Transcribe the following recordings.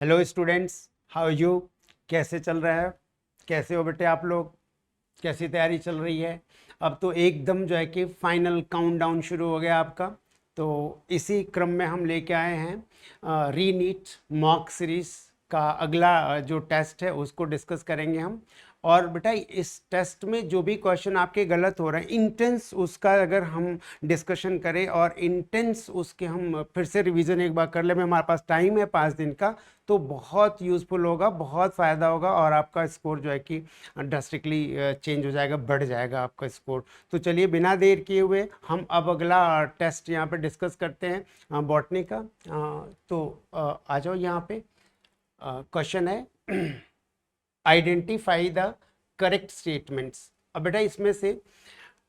Hello students, how you? कैसे चल रहा है? कैसे हो बेटे आप लोग? कैसी तैयारी चल रही है? अब तो एकदम जो है कि फाइनल काउंटडाउन शुरू हो गया आपका। तो इसी क्रम में हम लेके आए हैं री नीट मॉक सीरीज का अगला जो टेस्ट है उसको डिस्कस करेंगे हम। और बेटा इस टेस्ट में जो भी क्वेश्चन आपके गलत हो रहे हैं, इंटेंस उसका अगर हम डिस्कशन करें और इंटेंस उसके हम फिर से रिवीजन एक बार कर ले, में हमारे पास टाइम है 5 दिन का, तो बहुत यूज़फुल होगा, बहुत फ़ायदा होगा और आपका स्कोर जो है कि ड्रास्टिकली चेंज हो जाएगा, बढ़ जाएगा आपका स्कोर। तो चलिए बिना देर किए हुए हम अब अगला टेस्ट यहाँ पे डिस्कस करते हैं बॉटनी का। तो आ जाओ यहाँ पे। क्वेश्चन है आइडेंटिफाई द करेक्ट स्टेटमेंट्स। अब बेटा इसमें से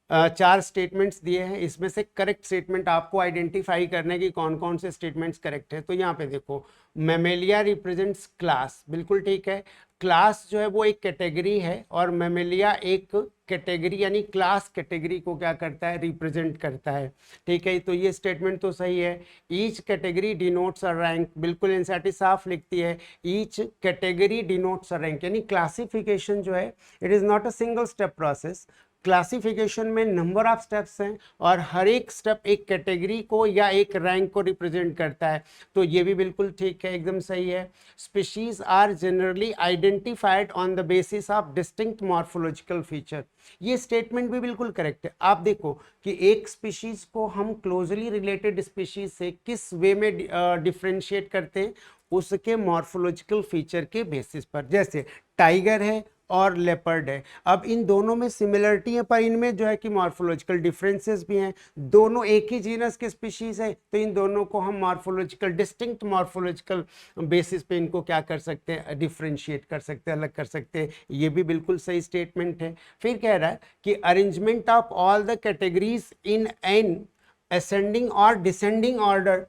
4 स्टेटमेंट्स दिए हैं, इसमें से करेक्ट स्टेटमेंट आपको आइडेंटिफाई करने की कौन कौन से स्टेटमेंट्स करेक्ट है। तो यहाँ पे देखो, मेमेलिया रिप्रेजेंट्स क्लास, बिल्कुल ठीक है। क्लास जो है वो एक कैटेगरी है और मेमेलिया एक कैटेगरी यानी क्लास कैटेगरी को क्या करता है, रिप्रेजेंट करता है। ठीक है, तो ये स्टेटमेंट तो सही है। Each category denotes a rank, बिल्कुल एनसीईआरटी साफ लिखती है each category denotes a rank, यानी क्लासिफिकेशन जो है it is not a single step process. Classification में नंबर ऑफ स्टेप्स हैं और हर एक स्टेप एक कैटेगरी को या एक रैंक को रिप्रेजेंट करता है। तो ये भी बिल्कुल ठीक है, एकदम सही है। Species are generally identified on the basis of distinct morphological feature, ये स्टेटमेंट भी बिल्कुल करेक्ट है। आप देखो कि एक स्पीशीज को हम क्लोजली रिलेटेड स्पीशीज से किस वे में डिफ्रेंशिएट करते हैं, उसके मॉर्फोलॉजिकल फीचर के बेसिस पर। जैसे टाइगर है और लेपर्ड है, अब इन दोनों में सिमिलरिटी है पर इनमें जो है कि मॉर्फोलॉजिकल डिफरेंसेस भी हैं। दोनों एक ही जीनस के स्पीशीज है तो इन दोनों को हम मॉर्फोलॉजिकल डिस्टिंक्ट मॉर्फोलॉजिकल बेसिस पे इनको क्या कर सकते हैं, डिफरेंशिएट कर सकते हैं, अलग कर सकते हैं। ये भी बिल्कुल सही स्टेटमेंट है। फिर कह रहा है कि arrangement of all the categories in an ascending और descending order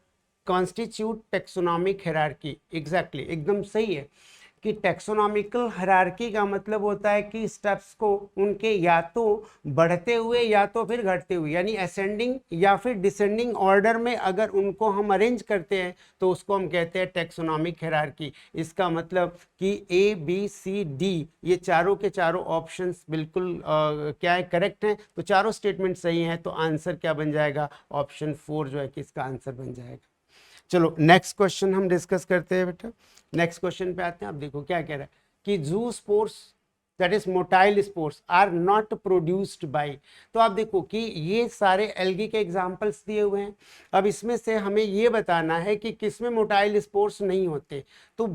constitute taxonomic hierarchy, exactly एकदम सही है कि टेक्सोनॉमिकल हायरार्की का मतलब होता है कि स्टेप्स को उनके या तो बढ़ते हुए या तो फिर घटते हुए, यानी असेंडिंग या फिर डिसेंडिंग ऑर्डर में अगर उनको हम अरेंज करते हैं तो उसको हम कहते हैं टेक्सोनॉमिक हायरार्की। इसका मतलब कि ए बी सी डी ये चारों के चारों ऑप्शंस बिल्कुल क्या है, करेक्ट हैं। तो चारों स्टेटमेंट सही हैं, तो आंसर क्या बन जाएगा, ऑप्शन 4 जो है कि इसका आंसर बन जाएगा। चलो नेक्स्ट क्वेश्चन हम डिस्कस करते हैं बेटा। नेक्स्ट क्वेश्चन पे आते हैं। आप देखो क्या कह रहा है कि zoospores that is motile spores are not produced by. तो आप देखो कि ये सारे एल्गी के एग्जांपल्स दिए हुए हैं। अब इसमें से हमें ये बताना है कि किसमें मोटाइल स्पोर्स नहीं होते। तो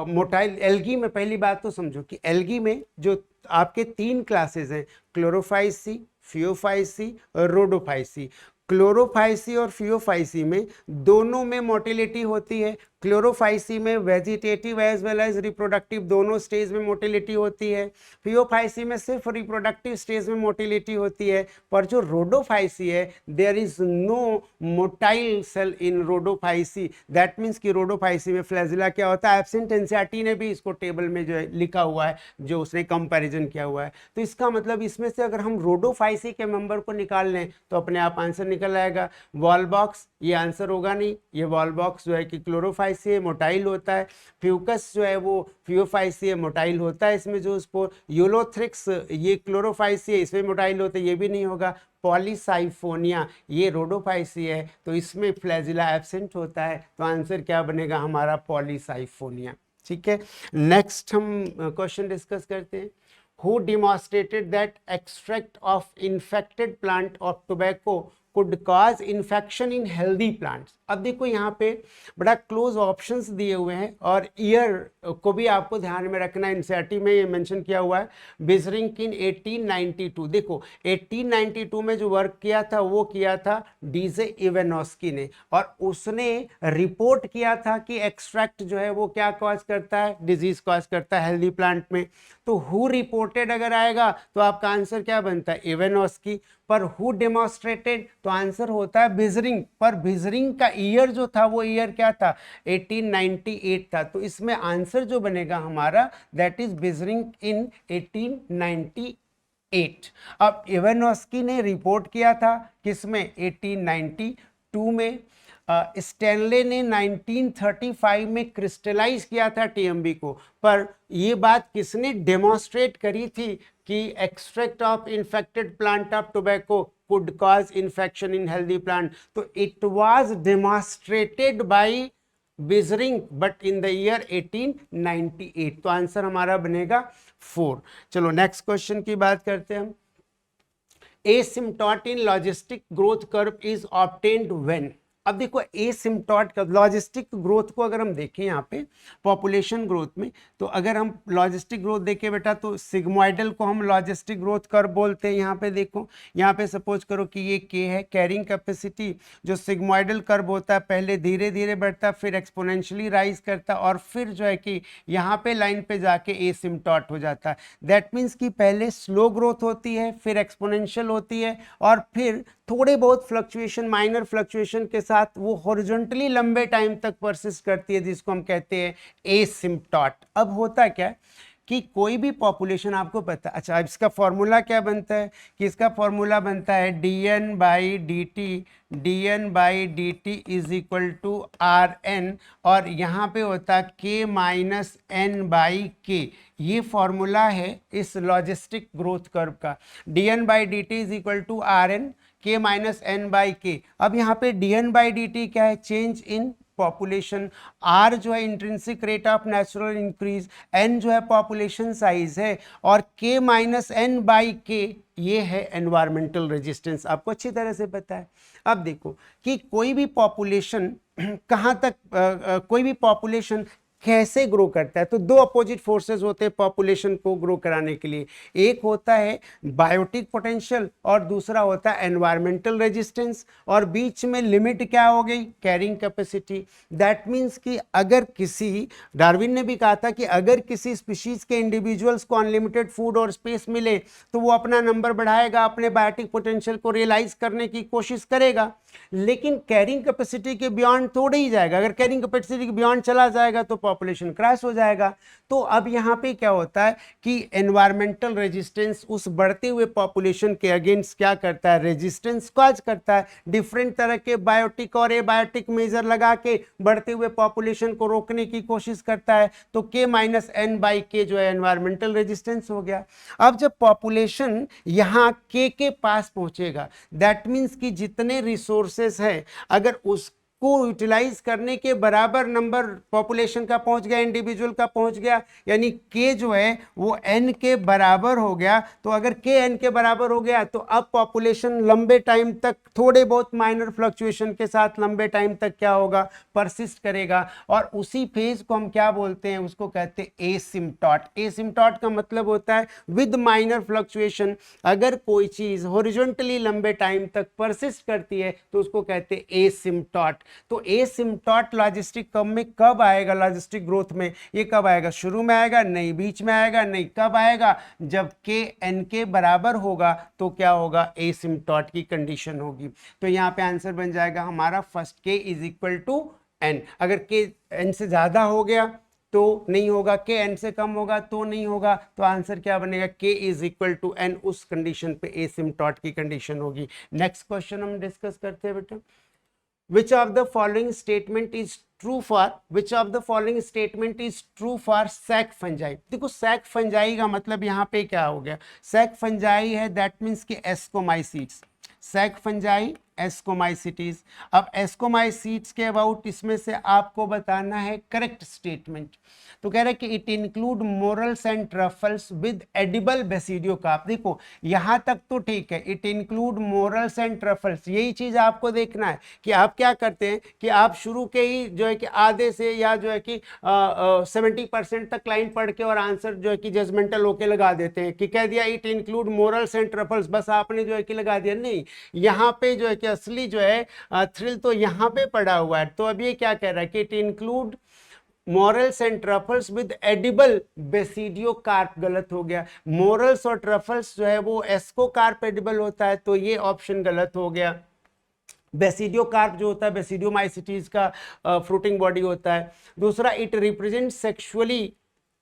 मोटाइल एल्गी में पहली बात तो समझो कि एल्गी में जो आपके 3 क्लासेस हैं, क्लोरोफाइसी, फियोफाइसी और रोडोफाइसी। क्लोरोफाइसी और फियोफाइसी में दोनों में मोटिलिटी होती है। क्लोरोफाइसी में vegetative as well as reproductive दोनों स्टेज में मोटिलिटी होती है। फियोफाइसी में सिर्फ रिप्रोडक्टिव स्टेज में मोटिलिटी होती है। पर जो रोडोफाइसी है there is no motile cell in Rhodophyceae. That means कि रोडोफाइसी में फ्लैजिला क्या होता है, एब्सेंट। एनसीईआरटी ने भी इसको टेबल में जो है लिखा हुआ है, जो उसने कंपैरिजन किया हुआ है। तो इसका मतलब इसमें से अगर हम रोडोफाइसी के मेंबर को निकाल लें तो अपने आप आंसर निकल आएगा। वॉल बॉक्स ये आंसर होगा नहीं, ये वॉल बॉक्स जो है कि क्लोरोफाइसी है, मोटाइल होता है। फ्यूकस जो है वो फियोफाइसी है, मोटाइल होता है इसमें जो स्पोर। यूलोथ्रिक्स ये क्लोरोफाइसी है, इसमें मोटाइल होता है, ये भी नहीं होगा। पॉलीसाइफोनिया ये रोडोफाइसी है तो इसमें फ्लैजिला एब्सेंट होता है, तो आंसर क्या बनेगा हमारा, पॉलीसाइफोनिया। ठीक है, नेक्स्ट हम क्वेश्चन डिस्कस करते हैं। Who demonstrated that extract of infected plant of tobacco could cause infection in healthy plants। अब देखो यहाँ पे बड़ा क्लोज ऑप्शंस दिए हुए हैं और ईयर को भी आपको ध्यान में रखना है। एनसीईआरटी में ये मेंशन किया हुआ है बिजरिंग इन 1892। देखो 1892 में जो वर्क किया था वो किया था डीजे इवेनॉस्की ने, और उसने रिपोर्ट किया था कि एक्सट्रैक्ट जो है वो क्या कॉज करता है, डिजीज कॉज करता है हेल्दी प्लांट में। तो हु रिपोर्टेड अगर आएगा तो आपका आंसर क्या बनता है, इवेनॉस्की। पर हु डेमोन्स्ट्रेटेड तो आंसर होता है बिजरिंग। पर बिजरिंग का ईयर जो था वो ईयर क्या था, 1898 था। तो इसमें आंसर जो बनेगा हमारा दैट इज बिजरिंग इन 1898। अब इवेनॉस्की ने रिपोर्ट किया था किसमें, 1892 में। स्टैनले ने 1935 में क्रिस्टलाइज किया था टीएमबी को, पर ये बात किसने डेमोन्स्ट्रेट करी थी कि extract of infected plant of tobacco could cause infection in healthy plant? तो it was demonstrated by Beijerinck but in the year 1898। तो आंसर हमारा बनेगा 4। चलो नेक्स्ट क्वेश्चन की बात करते हैं हम। Asymptote in logistic growth curve is obtained when? अब देखो एसिम्पटॉट का लॉजिस्टिक ग्रोथ को अगर हम देखें यहाँ पे पॉपुलेशन ग्रोथ में, तो अगर हम लॉजिस्टिक ग्रोथ देखें बेटा तो सिग्मोइडल को हम लॉजिस्टिक ग्रोथ कर्व बोलते हैं। यहाँ पे देखो, यहाँ पे सपोज करो कि ये के है कैरिंग कैपेसिटी। जो सिग्मोइडल कर्व होता है पहले धीरे धीरे बढ़ता है, फिर एक्सपोनेंशियली राइज करता है, और फिर जो है कि यहाँ पे लाइन पे जाके एसिम्पटॉट हो जाता है। दैट मीन्स कि पहले स्लो ग्रोथ होती है, फिर एक्सपोनेंशियल होती है, और फिर थोड़े बहुत फ्लक्चुएशन, माइनर फ्लक्चुएशन के साथ वो हॉरिजॉन्टली लंबे टाइम तक परसिस्ट करती है, जिसको हम कहते हैं एसिम्पटॉट। अब होता क्या है कि कोई भी पॉपुलेशन आपको पता, अच्छा अब इसका फॉर्मूला क्या बनता है कि इसका फॉर्मूला बनता है dn by d t is equal to r n, और यहाँ पे होता है k माइनस एन बाई के। ये फॉर्मूला है इस लॉजिस्टिक ग्रोथ कर्व का। dn by d t is equal to r n k minus n by k. अब यहाँ पे dn बाई डी टी क्या है? Change in population. आर जो है intrinsic rate of natural increase, n जो है पॉपुलेशन साइज है, और के माइनस एन बाई के ये है एनवायरमेंटल रेजिस्टेंस। आपको अच्छी तरह से पता है। अब देखो कि कोई भी पॉपुलेशन कहाँ तक कोई भी पॉपुलेशन कैसे ग्रो करता है, तो दो अपोजिट फोर्सेस होते हैं पॉपुलेशन को ग्रो कराने के लिए। एक होता है बायोटिक पोटेंशियल और दूसरा होता है एनवायरमेंटल रेजिस्टेंस, और बीच में लिमिट क्या हो गई? Carrying capacity. दैट मीन्स कि अगर किसी, डार्विन ने भी कहा था कि अगर किसी स्पीशीज के इंडिविजुअल्स को अनलिमिटेड फूड और स्पेस मिले तो वो अपना नंबर बढ़ाएगा, अपने बायोटिक पोटेंशियल को रियलाइज करने की कोशिश करेगा, लेकिन कैरिंग कैपेसिटी के बियॉन्ड थोड़े ही जाएगा। अगर कैरिंग कैपेसिटी के बियॉन्ड चला जाएगा तो पॉपुलेशन क्रैश हो जाएगा। तो अब यहाँ पे क्या होता है कि एनवायरमेंटल रेजिस्टेंस उस बढ़ते हुए पॉपुलेशन के अगेंस्ट क्या करता है? रेजिस्टेंस कॉज करता है। डिफरेंट तरह के बायोटिक और एबायोटिक मेजर लगा के बढ़ते हुए पॉपुलेशन को रोकने की कोशिश करता है। तो के माइनस एन बाई के जो है एनवायरमेंटल रेजिस्टेंस हो गया। अब जब पॉपुलेशन यहाँ के पास पहुंचेगा, दैट मीन्स कि जितने रिसोर्सेस है अगर उस को यूटिलाइज करने के बराबर नंबर पॉपुलेशन का पहुंच गया, इंडिविजुअल का पहुंच गया, यानी के जो है वो एन के बराबर हो गया। तो अगर के एन के बराबर हो गया तो अब पॉपुलेशन लंबे टाइम तक थोड़े बहुत माइनर फ्लक्चुएशन के साथ लंबे टाइम तक क्या होगा? परसिस्ट करेगा। और उसी फेज को हम क्या बोलते हैं? उसको कहते हैं एसिम्पटॉट। एसिम्पटॉट का मतलब होता है विद माइनर फ्लक्चुएशन। अगर कोई चीज हॉरिजॉन्टली लंबे टाइम तक परसिस्ट करती है तो उसको कहते हैं एसिम्पटॉट। तो एसिम्पटॉट लॉजिस्टिक कर्व में कब आएगा? लॉजिस्टिक ग्रोथ में ये कब आएगा? शुरू में आएगा? नहीं। बीच में आएगा? नहीं। कब आएगा? जब के एन के बराबर होगा तो क्या होगा? एसिम्पटॉट की कंडीशन होगी। तो यहाँ पे आंसर बन जाएगा हमारा फर्स्ट के इज इक्वल टू एन। अगर के एन से ज्यादा हो गया तो नहीं होगा, के एन से कम होगा तो नहीं होगा। तो आंसर क्या बनेगा? के इज इक्वल टू एन। उस कंडीशन पे एसिम्पटॉट की कंडीशन होगी। नेक्स्ट क्वेश्चन हम डिस्कस करते हैं बेटा। Which of the following statement is true for sac fungi? देखो sac fungi का मतलब यहाँ पे क्या हो गया? sac fungi है, that means कि ascomycetes। sac fungi ascomycetes. अब एस्कोमाइसिट्स के अबाउट इसमें से आपको बताना है करेक्ट स्टेटमेंट। तो कह रहा है कि it include morals and truffles with edible basidio carp. देखो यहाँ तक तो ठीक है, it include morals and truffles. यही चीज आपको देखना है कि आप क्या करते हैं कि आप शुरू के ही जो है कि आधे से या जो है कि 70% तक लाइन पढ़ के और आंसर जो है कि जजमेंटल होके लगा देते हैं कि कह दिया it include morals and truffles, बस आपने जो है कि लगा दिया। नहीं, यहाँ पे जो है कि असली जो है थ्रिल तो यहाँ पे पड़ा हुआ है। तो अब ये क्या कह रहा है कि it include morals and truffles with edible basidio carp. गलत हो गया। मोरल्स और ट्रफल्स जो है वो एस्को कार्प एडिबल होता है, तो ये ऑप्शन गलत हो गया। बेसिडियो कार्प जो होता है बेसिडियोमाइसिटीज का फ्रूटिंग बॉडी होता है। दूसरा, it represent sexually,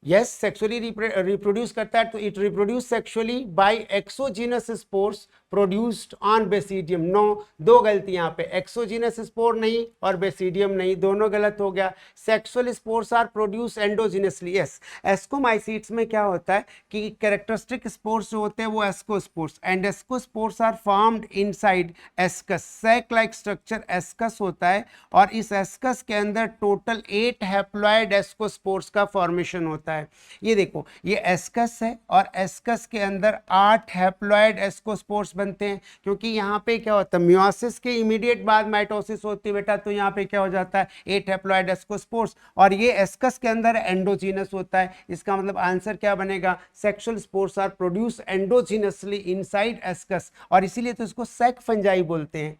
yes sexually reproduce करता है, तो it reproduce sexually by exogenous spores produced on basidium. No, दो गलती यहाँ पे, एक्सोजीनस स्पोर नहीं और बेसिडियम नहीं, दोनों गलत हो गया। Sexual spores are produce endogenously, yes. Ascomycetes में क्या होता है कि कैरेक्टरिस्टिक स्पोर्स जो होते हैं वो ascospores, and ascospores are formed inside ascus, sac like structure ascus होता है, और इस एस्कस के अंदर टोटल 8 हैप्लॉइड एस्कोस्पोर्स का फॉर्मेशन होता है। ये देखो, ये एस्कस है और एस्कस के अंदर 8 हैप्लॉइड एस्कोस्पोर्स बनते हैं, क्योंकि यहाँ पे क्या होता है, मियोसिस के इमीडिएट बाद माइटोसिस होती है बेटा, तो यहाँ पे क्या हो जाता है 8 हैप्लॉइड एस्कोस्पोर्स, और ये एस्कस के अंदर एंडोजीनस होता है। इसका मतलब आंसर क्या बनेगा, sexual spores are produce endogenously inside ascus, और इसीलिए तो इसको सैक फंजाई बोलते हैं।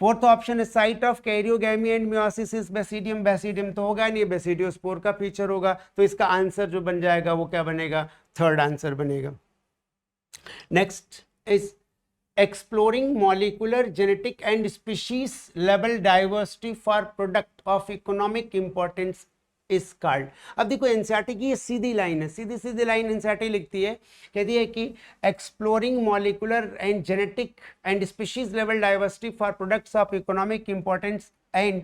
फोर्थ ऑप्शन है site of karyogamy and meiosis is basidium, basidium तो होगा नहीं, बेसिडियोस्पोर का फीचर होगा, तो इसका आंसर जो बन जाएगा वो क्या बनेगा, थर्ड आंसर बनेगा। Next is exploring molecular, genetic and species level diversity for product of economic importance is called। अब देखो एनसीईआरटी की ये सीधी लाइन है, सीधी सीधी लाइन एनसीईआरटी लिखती है, कहती है कि exploring molecular and genetic and species level diversity for products of economic importance and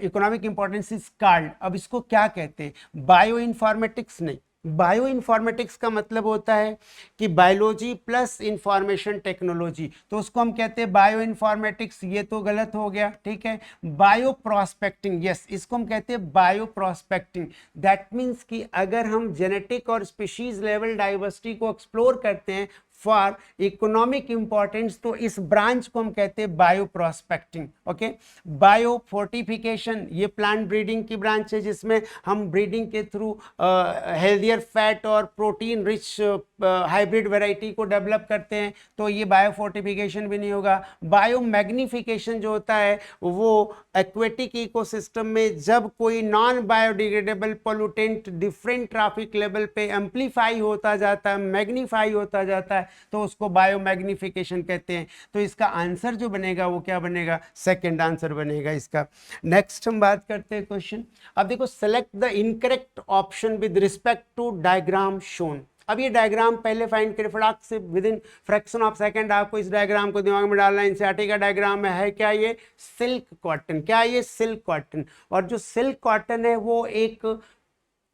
economic importance is called. अब इसको क्या कहते हैं, बायो इन्फॉर्मेटिक्स नहीं, बायो इन्फॉर्मेटिक्स का मतलब होता है कि बायोलॉजी प्लस इंफॉर्मेशन टेक्नोलॉजी, तो उसको हम कहते हैं बायो इन्फॉर्मेटिक्स, ये तो गलत हो गया, ठीक है। बायो प्रोस्पेक्टिंग, यस, इसको हम कहते हैं बायो प्रोस्पेक्टिंग। दैट मीन्स कि अगर हम जेनेटिक और स्पीशीज लेवल डाइवर्सिटी को एक्सप्लोर करते हैं फॉर इकोनॉमिक इंपॉर्टेंस, तो इस ब्रांच को हम कहते हैं bio prospecting, okay. Bio fortification, ये प्लांट ब्रीडिंग की ब्रांच है, जिसमें हम ब्रीडिंग के थ्रू हेल्दियर फैट और प्रोटीन रिच हाइब्रिड वैरायटी को डेवलप करते हैं, तो ये बायो फोर्टिफिकेशन भी नहीं होगा। बायो मैग्निफिकेशन जो होता है वो एक्वेटिक इकोसिस्टम में जब कोई non biodegradable pollutant different traffic level पे एम्पलीफाई होता जाता है, मैग्नीफाई होता जाता है, तो उसको बायो मैग्निफिकेशन कहते हैं। तो इसका आंसर जो बनेगा वो क्या बनेगा, सेकंड आंसर बनेगा इसका। नेक्स्ट हम बात करते हैं क्वेश्चन। अब देखो, select the incorrect option with respect to diagram shown. अब ये डायग्राम पहले फाइंड करें फटाक से, within fraction of second आपको इस डायग्राम को दिमाग में डालना है। एनसीईआरटी का डायग्राम है क्या, ये सिल्क कॉटन, क्या ये सिल्क कॉटन, और जो सिल्क कॉटन है वो एक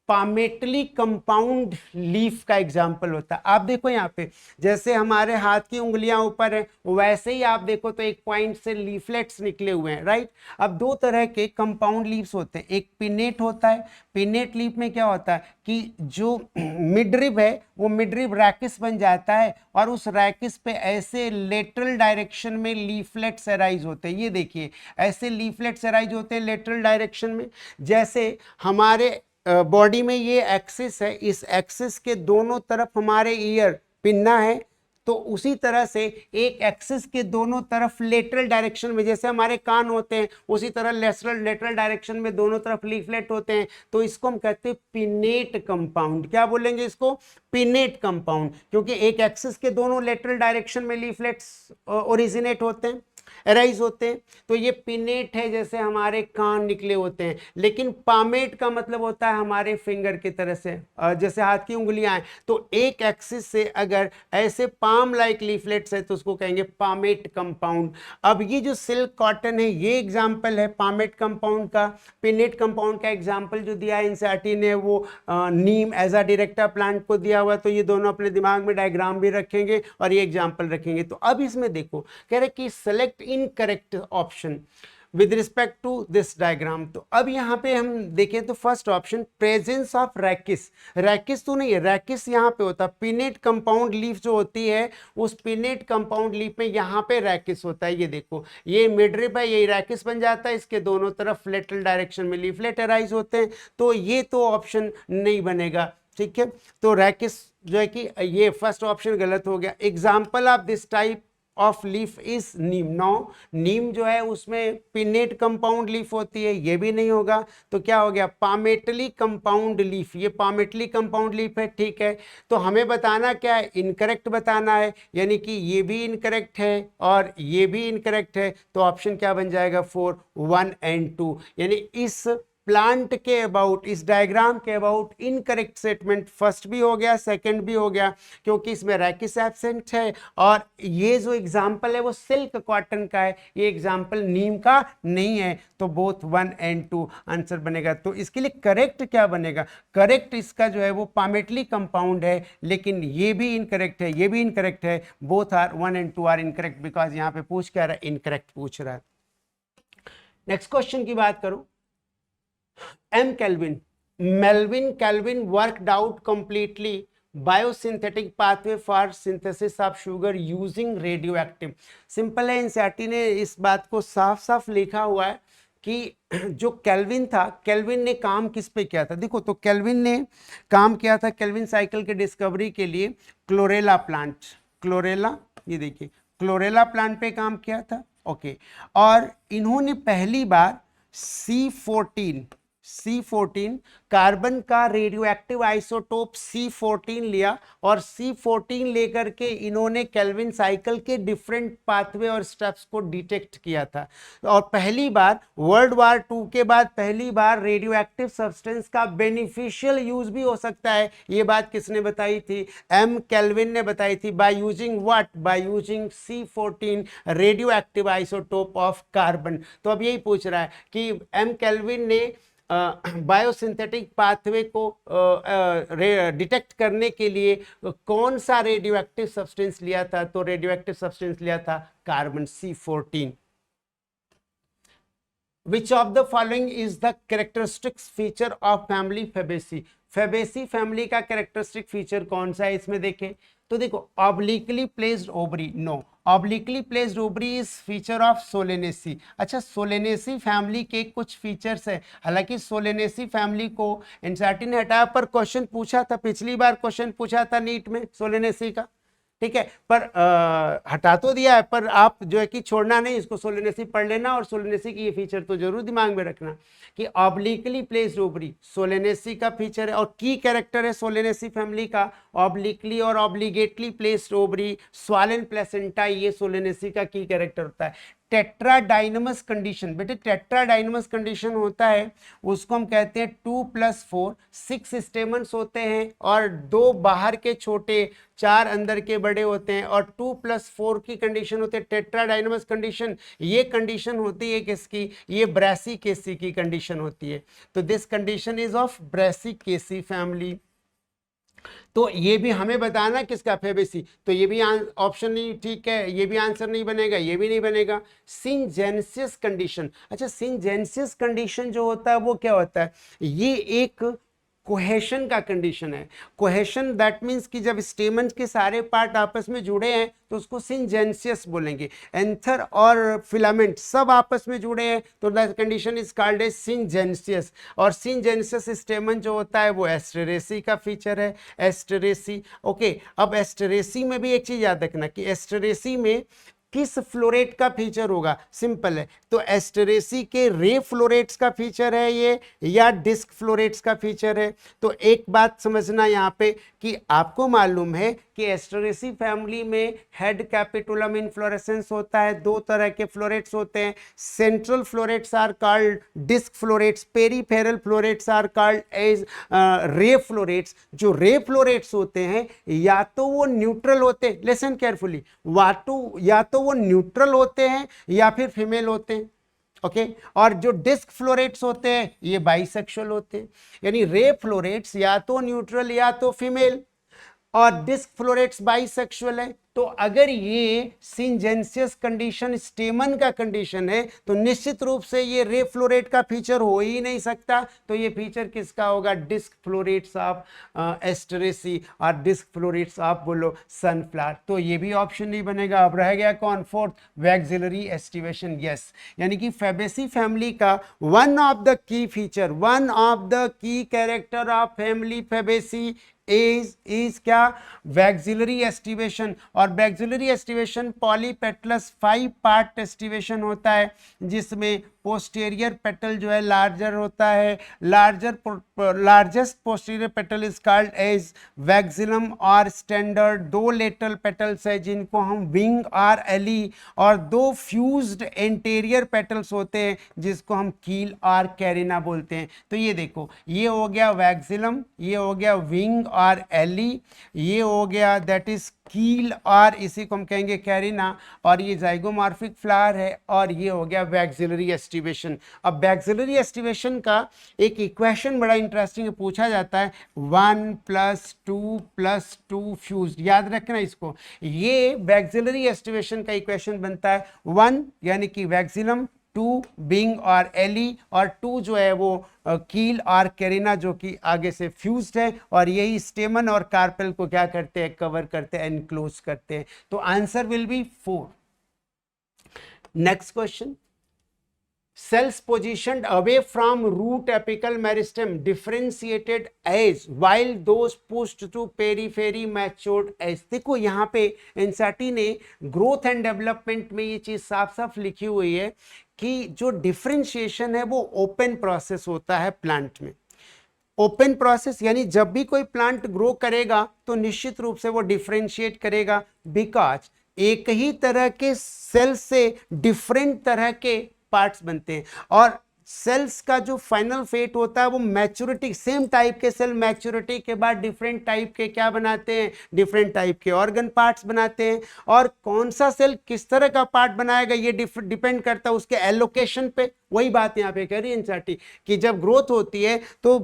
पामेटली कंपाउंड लीफ का एग्जाम्पल होता है। आप देखो यहाँ पे जैसे हमारे हाथ की उंगलियां ऊपर है, वैसे ही आप देखो तो एक पॉइंट से लीफलेट्स निकले हुए हैं, राइट। अब दो तरह के कंपाउंड लीव्स होते हैं, एक पिनेट होता है। पिनेट लीफ में क्या होता है कि जो मिडरिब है वो मिडरिब रैकिस बन जाता है, और उस रैकिस पे ऐसे लेटरल डायरेक्शन में लीफलेट्स अराइज होते हैं। ये देखिए ऐसे लीफलेट्स अराइज होते हैं लेटरल डायरेक्शन में। जैसे हमारे बॉडी में ये एक्सिस है, इस एक्सिस के दोनों तरफ हमारे ईयर पिन्ना है, तो उसी तरह से एक एक्सिस के दोनों तरफ लेटरल डायरेक्शन में जैसे हमारे कान होते हैं, उसी तरह लेटरल डायरेक्शन में दोनों तरफ लीफलेट होते हैं, तो इसको हम कहते हैं पिनेट कंपाउंड। क्या बोलेंगे इसको, पिनेट कंपाउंड, क्योंकि एक एक्सिस के दोनों लेटरल डायरेक्शन में लीफलेट्स ओरिजिनेट होते हैं, अराइज होते हैं, तो ये पिनेट है, जैसे हमारे कान निकले होते हैं। लेकिन पामेट का मतलब होता है हमारे फिंगर की तरह से, जैसे हाथ की उंगलियां हैं, तो एक एक्सिस से अगर ऐसे पाम लाइक लीफलेट्स है तो उसको कहेंगे पामेट कंपाउंड। अब ये जो सिल्क कॉटन है ये एग्जाम्पल है पामेट कंपाउंड का। पिनेट कंपाउंड का एग्जाम्पल जो दिया है एनसीईआरटी ने वो नीम एज अ डायरेक्टर प्लांट को दिया हुआ, तो ये दोनों अपने दिमाग में डायग्राम भी रखेंगे और ये एग्जाम्पल रखेंगे। तो अब इसमें देखो कह रहे कि select incorrect option with respect to this diagram. तो अब यहाँ पे हम देखें तो first option presence of rachis, rachis तो नहीं है, रैकिस यहाँ पे होता है। पिनेट कंपाउंड लीफ जो होती है उस पिनेट कंपाउंड लीफ में यहाँ पे रैकिस होता है। ये देखो ये मिडरिब है, यही रैकिस बन जाता है, इसके दोनों तरफ लेटरल डायरेक्शन में लीफलेट अराइज होते हैं, तो ये तो ऑप्शन नहीं बनेगा, ठीक है। तो रैकिस जो है कि ये फर्स्ट ऑप्शन गलत हो गया। Example of this type of leaf is neem. No, नीम जो है उसमें पिनेट कंपाउंड लीफ होती है, ये भी नहीं होगा। तो क्या हो गया, पामेटली कंपाउंड लीफ, ये पामेटली कंपाउंड लीफ है, ठीक है। तो हमें बताना क्या है, इनकरेक्ट बताना है, यानी कि ये भी इनकरेक्ट है और ये भी इनकरेक्ट है। तो ऑप्शन क्या बन जाएगा 4, 1 एंड 2, यानी इस प्लांट के अबाउट, इस डायग्राम के अबाउट इनकरेक्ट स्टेटमेंट फर्स्ट भी हो गया, सेकंड भी हो गया, क्योंकि इसमें रैकिस एब्सेंट है और ये जो एग्जाम्पल है वो सिल्क कॉटन का है, ये एग्जाम्पल नीम का नहीं है, तो बोथ 1 and 2 आंसर बनेगा। तो इसके लिए करेक्ट क्या बनेगा? करेक्ट इसका जो है वो पामेटली कंपाउंड है, लेकिन ये भी इनकरेक्ट है, ये भी इनकरेक्ट है, both are 1 and 2 are incorrect, because यहाँ पे पूछ क्या रहा है? इनकरेक्ट पूछ रहा है। नेक्स्ट क्वेश्चन की बात करूं, M. Kelvin, Melvin Kelvin worked out completely biosynthetic pathway for synthesis of sugar using radioactive। Simple है, एनसीईआरटी ने इस बात को साफ साफ लिखा हुआ है कि जो केल्विन था, केल्विन ने काम किस पे किया था? देखो, तो केल्विन ने काम किया था केल्विन साइकिल के डिस्कवरी के लिए क्लोरेला प्लांट, क्लोरेला, ये देखिए क्लोरेला प्लांट पे काम किया था। ओके, और इन्होंने पहली बार C14 कार्बन का रेडियो एक्टिव आइसोटोप C14 लिया और C14 लेकर के इन्होंने केल्विन साइकिल के डिफरेंट पाथवे और स्टेप्स को डिटेक्ट किया था। और पहली बार वर्ल्ड वार 2 के बाद पहली बार रेडियो एक्टिव सब्सटेंस का बेनिफिशियल यूज भी हो सकता है। ये बात किसने बताई थी? M. केल्विन ने बताई थी। By using what? By using C14 radio active isotope of carbon. तो अब यही पूछ रहा है कि M. केल्विन ने बायोसिंथेटिक पाथवे को डिटेक्ट करने के लिए कौन सा रेडियो एक्टिव सब्सटेंस लिया था? तो रेडियो एक्टिव सब्सटेंस लिया था carbon C14। Which of the following is the characteristic feature of family Fabaceae? Fabaceae family का कैरेक्टरिस्टिक फीचर कौन सा है इसमें देखें तो देखो, obliquely placed ovary, no, obliquely placed ovary is feature of Solanaceae. अच्छा, सोलेनेसी फैमिली के कुछ फीचर्स है, हालांकि सोलेनेसी फैमिली को एनसीईआरटी ने हटाया, पर क्वेश्चन पूछा था, पिछली बार क्वेश्चन पूछा था नीट में सोलेनेसी का, ठीक है, पर हटा तो दिया है, पर आप जो है कि छोड़ना नहीं, इसको सोलेनेसी पढ़ लेना और सोलेनेसी की ये फीचर तो जरूर दिमाग में रखना कि ऑब्लिकली प्लेस्ड ओवरी सोलेनेसी का फीचर है और की कैरेक्टर है सोलेनेसी फैमिली का, ऑब्लिकली और ऑब्लिगेटली प्लेस्ड ओवरी, स्वालन प्लेसेंटा, ये सोलेनेसी का की कैरेक्टर होता है। टेट्राडाइनमस कंडीशन, बेटे टेट्राडाइनमस कंडीशन होता है, उसको हम कहते हैं 2+4, 6 स्टेमन्स होते हैं और 2 बाहर के छोटे, 4 अंदर के बड़े होते हैं, और 2+4 की कंडीशन होती है टेट्राडाइनमस कंडीशन। ये कंडीशन होती है किसकी? ये ब्रैसिकेसी की कंडीशन होती है। तो this condition is of Brassicaceae family. तो ये भी हमें बताना किसका? फेबेसी। तो ये भी ऑप्शन नहीं ठीक है, ये भी आंसर नहीं बनेगा, ये भी नहीं बनेगा। सिंजेंसियस कंडीशन, अच्छा सिंजेंसियस कंडीशन जो होता है वो क्या होता है? ये एक कोहेशन का कंडीशन है। कोहेशन दैट मीन्स कि जब स्टेमन के सारे पार्ट आपस में जुड़े हैं तो उसको सिंजेंसियस बोलेंगे। एंथर और फिलामेंट सब आपस में जुड़े हैं तो that condition is called as syngenesious. और सिंजेंसियस स्टेमन जो होता है वो एस्टेरेसी का फीचर है, एस्टेरेसी। ओके, अब एस्टेरेसी में भी एक चीज याद रखना कि एस्टेरेसी में किस फ्लोरेट का फीचर होगा? सिंपल है, तो एस्टेरेसी के रे फ्लोरेट्स का फीचर है ये या डिस्क फ्लोरेट्स का फीचर है? तो एक बात समझना यहाँ पे कि आपको मालूम है कि एस्टेरेसी फैमिली में हेड कैपिटुलम इनफ्लोरेसेंस होता है, 2 तरह के फ्लोरेट्स होते हैं, central florets are called disc florets, peripheral florets are called as ray florets. जो रे फ्लोरेट्स होते हैं या तो वो न्यूट्रल होते हैं, लिसन केयरफुली, या तो वो न्यूट्रल होते हैं या फिर फीमेल होते हैं, ओके। और जो डिस्क फ्लोरेट्स होते हैं ये बाइसेक्सुअल होते हैं, यानी रे फ्लोरेट्स या तो न्यूट्रल या तो फीमेल और डिस्क फ्लोरेट्स बाइसेक्सुअल है। तो अगर ये सिंजेंसियस कंडीशन स्टेमन का कंडीशन है तो निश्चित रूप से ये रे फ्लोरेट का फीचर हो ही नहीं सकता। तो ये फीचर किसका होगा? डिस्क फ्लोरेट्स ऑफ एस्टेरेसी और डिस्क फ्लोरेट्स ऑफ बोलो सनफ्लावर। तो ये भी ऑप्शन नहीं बनेगा। अब रह गया कौन? Fourth, vexillary aestivation. यस, यानी कि फेबेसी फैमिली का one of the key feature, one of the key character of family Fabaceae is क्या? Vexillary aestivation. और vexillary aestivation polypetalous 5 part aestivation होता है जिसमें पोस्टीरियर पेटल जो है लार्जर होता है, largest posterior petal is called as vexillum और स्टैंडर्ड। दो लेटरल पेटल्स है जिनको हम विंग और एली, और दो फ्यूज्ड एंटीरियर पेटल्स होते हैं जिसको हम कील और कैरिना बोलते हैं। तो ये देखो, ये हो गया वैक्सिलम, ये हो गया विंग और एली, ये हो गया दैट इज कील और इसी को हम कहेंगे कैरिना, और ये जाइगोमॉर्फिक फ्लावर है, और ये हो गया वैक्सिलरी एस्टिवेशन। अब वैक्सिलरी एस्टिवेशन का एक इक्वेशन बड़ा इंटरेस्टिंग पूछा जाता है, 1 + 2 फ्यूज, याद रखना इसको। ये वैक्सिलरी एस्टिवेशन का इक्वेशन बनता है 1 यानी कि वैक्सिलम, 2 बिंग और एली, और 2 जो है वो कील और कैरिना जो कि आगे से फ्यूज्ड है, और यही स्टेमन और कार्पेल को क्या करते हैं, कवर करते हैं, एनक्लोज करते हैं। तो answer will B 4। Next question, cells positioned away from root apical meristem differentiated as while those pushed to periphery matured as। देखो यहाँ पे एनसीईआरटी ने ग्रोथ एंड डेवलपमेंट में ये चीज साफ साफ लिखी हुई है कि जो डिफरेंशिएशन है वो ओपन प्रोसेस होता है प्लांट में। ओपन प्रोसेस यानी जब भी कोई प्लांट ग्रो करेगा तो निश्चित रूप से वो डिफरेंशिएट करेगा, बिकॉज एक ही तरह के सेल से डिफरेंट तरह के पार्ट्स बनते हैं, और सेल्स का जो फाइनल फेट होता है वो मैच्योरिटी, सेम टाइप के सेल मैच्योरिटी के बाद डिफरेंट टाइप के क्या बनाते हैं, डिफरेंट टाइप के ऑर्गन पार्ट्स बनाते हैं। और कौन सा सेल किस तरह का पार्ट बनाएगा ये डिपेंड करता है उसके एलोकेशन पे। वही बात यहाँ पे कह रही है एनसीईआरटी कि जब ग्रोथ होती है तो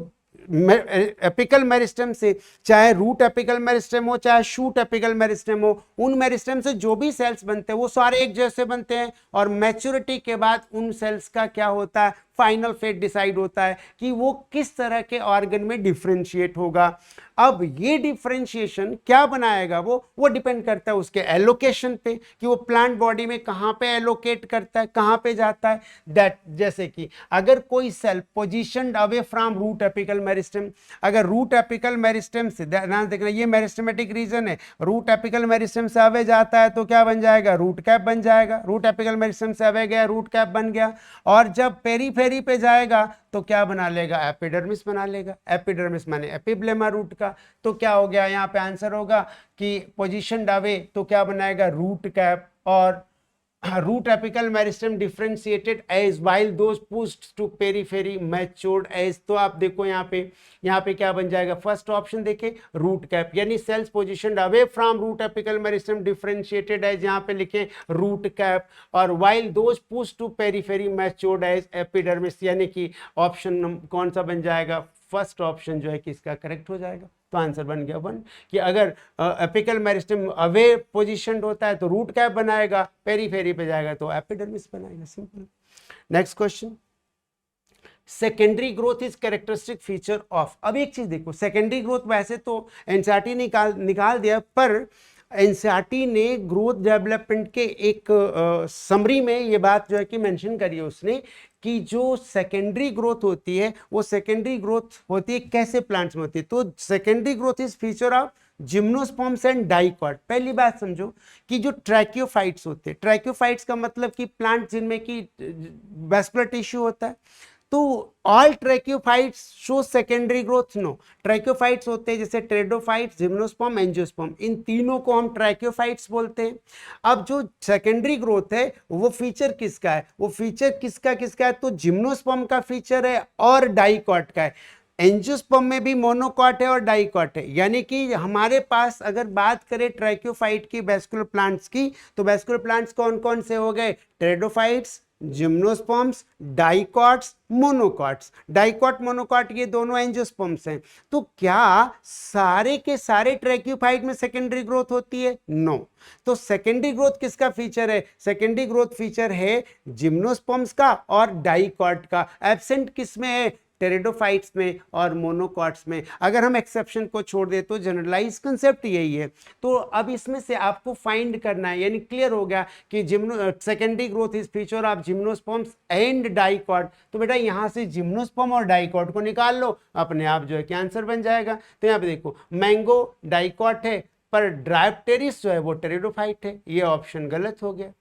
एपिकल मेरिस्टेम से, चाहे रूट एपिकल मेरिस्टेम हो चाहे शूट एपिकल मेरिस्टेम हो, उन मेरिस्टेम से जो भी सेल्स बनते हैं वो सारे एक जैसे बनते हैं, और मैच्योरिटी के बाद उन सेल्स का क्या होता है, फाइनल फेट डिसाइड होता है कि वो किस तरह के ऑर्गन में डिफरेंशिएट होगा। अब ये डिफरेंशिएशन क्या बनाएगा वो डिपेंड करता है उसके एलोकेशन पे कि वो प्लांट बॉडी में कहाँ पे एलोकेट करता है, कहाँ पे जाता है। दैट जैसे कि अगर कोई cell positioned away from root apical meristem, अगर रूट एपिकल मेरिस्टेम से, ध्यान देखना ये मेरिस्टेमेटिक रीजन है, रूट एपिकल मेरिस्टेम से अवे जाता है तो क्या बन जाएगा, रूट कैप बन जाएगा। रूट एपिकल मेरिस्टेम से अवे गया, रूट कैप बन गया। और जब पेरीफेरी पे जाएगा तो क्या बना लेगा, एपिडर्मिस बना लेगा। एपिडर्मिस माने एपिब्लेमा रूट का। तो क्या हो गया यहाँ पे आंसर होगा कि पोजीशनड अवे तो क्या बनाएगा, रूट कैप। और root apical meristem differentiated as while those pushed to periphery matured as. तो आप देखो यहाँ पे क्या बन जाएगा, फर्स्ट ऑप्शन देखे रूट कैप, यानी cells positioned away from root apical meristem differentiated as, यहाँ पे लिखे रूट कैप। और while those pushed to periphery matured as epidermis, यानी कि ऑप्शन कौन सा बन जाएगा, फर्स्ट ऑप्शन जो है कि इसका करेक्ट हो जाएगा। तो आंसर बन गया 1 कि अगर एपिकल मेरिस्टेम अवे पोजीशनड होता है तो रूट कैप बनाएगा, पेरीफेरी पे जाएगा तो एपिडर्मिस बनाएगा, simple. Next question, secondary growth is characteristic feature of. अब एक चीज देखो, सेकेंडरी ग्रोथ वैसे तो एनसीईआरटी निकाल दिया, पर एनसीईआरटी ने ग्रोथ डेवलपमेंट के एक समरी में ये बात जो है कि मेंशन करी है उसने कि जो सेकेंडरी ग्रोथ होती है वो सेकेंडरी ग्रोथ होती है कैसे प्लांट्स में होती है। तो secondary growth is feature of gymnosperms and dicot. पहली बात समझो कि जो ट्रैकियोफाइट्स होते हैं, ट्रैकियोफाइट्स का मतलब कि प्लांट जिनमें कि वैस्कुलर टिश्यू होता है, तो all tracheophytes show secondary growth, no. Tracheophytes होते हैं जैसे टेरिडोफाइट्स, जिम्नोस्पर्म, एंजियोस्पर्म, इन तीनों को हम ट्रैकियोफाइट्स बोलते हैं। अब जो सेकेंडरी ग्रोथ है वो फीचर किसका है, वो फीचर किसका है, तो जिम्नोस्पर्म का फीचर है और डाइकॉट का है। एंजियोस्पर्म में भी मोनोकॉट है और डाइकॉट है, यानी कि हमारे पास अगर बात करें ट्रैकियोफाइट की, वैस्कुलर प्लांट्स की, तो वैस्कुलर प्लांट्स कौन कौन से हो गए, pteridophytes, gymnosperms, dicots, monocots. Dicot monocot ये दोनों एंजियोस्पर्म्स हैं। तो क्या सारे के सारे ट्रैकियोफाइट में सेकेंडरी ग्रोथ होती है, नो। तो सेकेंडरी ग्रोथ किसका फीचर है, सेकेंडरी ग्रोथ फीचर है जिम्नोस्पर्म्स का और डाइकॉट का। एब्सेंट किसमें है, टेरिडोफाइट्स में और मोनोकॉट्स में। अगर हम एक्सेप्शन को छोड़ दे तो जनरलाइज कंसेप्ट यही है। तो अब इसमें से आपको फाइंड करना है, यानी क्लियर हो गया कि secondary growth is feature of gymnosperms and dicot. तो बेटा यहां से जिम्नोस्पर्म और डाइकॉट को निकाल लो, अपने आप जो है कि आंसर बन जाएगा। तो यहाँ पे देखो मैंगो डाइकॉट है पर ड्राइप्टेरिस जो है वो टेरिडोफाइट है, ये ऑप्शन गलत हो गया।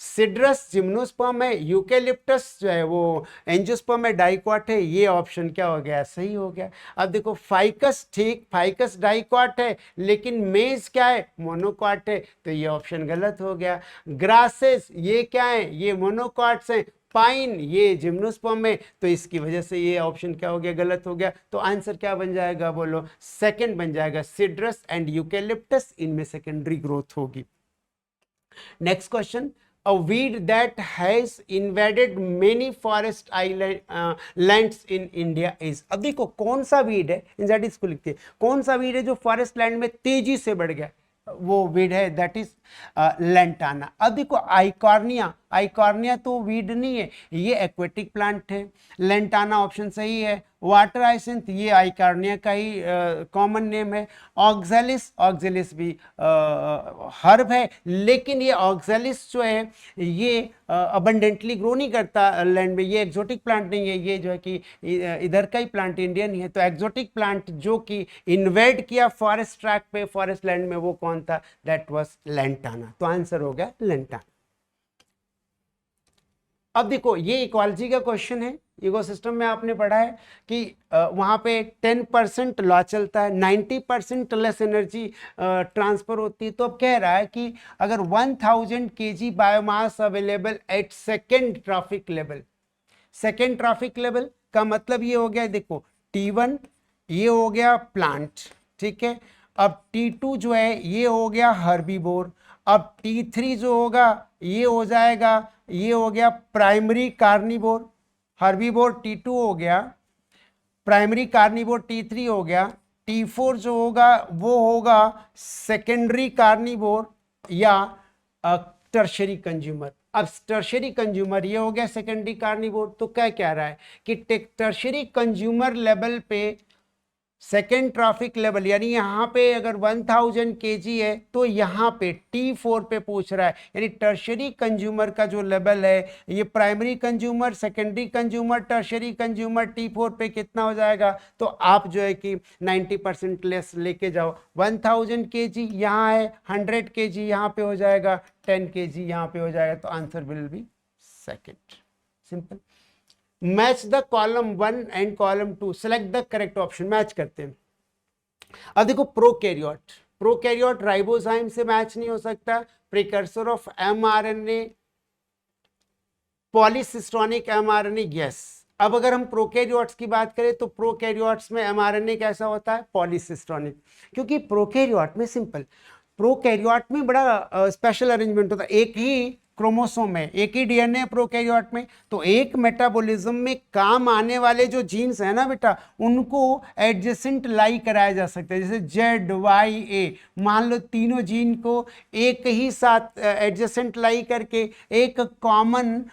सिड्रस जिम्नोस्पर्म है, यूकेलिप्टस जो है वो एंजियोस्पर्म है, डाइकॉट है, ये ऑप्शन क्या हो गया, सही हो गया। अब देखो फाइकस, ठीक, फाइकस डाइकॉट है, लेकिन मेज क्या है, मोनोकॉट है, तो ये ऑप्शन गलत हो गया। ग्रासेस ये क्या है, ये मोनोकॉट्स हैं। पाइन ये जिम्नोस्पर्म में, तो इसकी वजह से ये ऑप्शन क्या हो गया, गलत हो गया। तो आंसर क्या बन जाएगा, बोलो, सेकंड बन जाएगा, सिड्रस एंड यूकेलिप्टस, इनमें सेकेंडरी ग्रोथ होगी। Next question, a weed that has invaded many forest island lands in India is। अब देखो कौन सा वीड है, इंजेड इसको लिखते हैं, कौन सा वीड है जो फॉरेस्ट लैंड में तेजी से बढ़ गया, वो वीड है दैट इज लेंटाना। अब देखो आइकॉर्निया, आइकॉर्निया तो वीड नहीं है, ये एक्वेटिक प्लांट है। लेंटाना ऑप्शन सही है। वाटर हाइसिंथ ये आइकॉर्निया का ही कॉमन नेम है। ऑक्जेलिस, ऑक्जेलिस भी हर्ब है, लेकिन ये ऑक्जेलिस जो है ये अबंडेंटली ग्रो नहीं करता लैंड में, ये एक्सोटिक प्लांट नहीं है, ये जो है कि इधर का ही प्लांट, इंडियन ही है। तो एक्सोटिक प्लांट जो कि इन्वेड किया फॉरेस्ट ट्रैक पे, फॉरेस्ट लैंड में, वो कौन था, दैट वाज लेंटाना। तो आंसर हो गया लेंटाना। अब देखो ये इक्वालिटी का क्वेश्चन है। इकोसिस्टम में आपने पढ़ा है कि वहाँ पे 10% लॉ चलता है, 90% लेस एनर्जी ट्रांसफर होती है। तो अब कह रहा है कि अगर 1000 kg biomass available at second trophic level, second trophic level का मतलब ये हो गया, देखो T1 ये हो गया प्लांट, ठीक है। अब T2 जो है ये हो गया हर्बीवोर। अब T3 जो होगा ये हो जाएगा, ये हो गया प्राइमरी कार्निवोर, हर्बीवोर T2 हो गया, प्राइमरी कार्निवोर T3 हो गया। T4 जो होगा वो होगा सेकेंडरी कार्निवोर या टर्शरी कंज्यूमर। अब टर्शरी कंज्यूमर ये हो गया सेकेंडरी कार्निवोर। तो क्या कह रहा है कि टर्शरी कंज्यूमर लेवल पे सेकेंड ट्रॉफिक लेवल, यानी यहाँ पे अगर 1000 kg है तो यहाँ पे T4 पे पूछ रहा है, यानी टर्शरी कंज्यूमर का जो लेवल है, ये primary consumer, secondary consumer, tertiary consumer T4 पे कितना हो जाएगा। तो आप जो है कि 90% लेस लेके जाओ। 1000 kg यहाँ है, 100 kg यहाँ पे हो जाएगा, 10 kg यहाँ पे हो जाएगा। तो answer will B second, simple. Match the column 1 and column 2, select the correct option. Match करते हैं। अब देखो प्रोकैरियोट, प्रोकैरियोट राइबोजाइम से मैच नहीं हो सकता, precursor of mRNA, पॉलीसिस्टोनिक mRNA, yes. अब अगर हम प्रोकैरियोट्स की बात करें तो प्रोकैरियोट्स में mRNA कैसा होता है, पॉलीसिस्टोनिक, क्योंकि प्रोकैरियोट में सिंपल, प्रोकैरियोट में बड़ा स्पेशल अरेंजमेंट होता है, एक ही क्रोमोसोम है, एक ही डीएनए प्रोकैरियोट में। तो एक मेटाबॉलिज्म में काम आने वाले जो जीन्स है ना बेटा, उनको एडजेसेंट लाई कराया जा सकता है, जैसे ZYA, मान लो तीनों जीन को एक ही साथ एडजेसेंट लाई करके एक common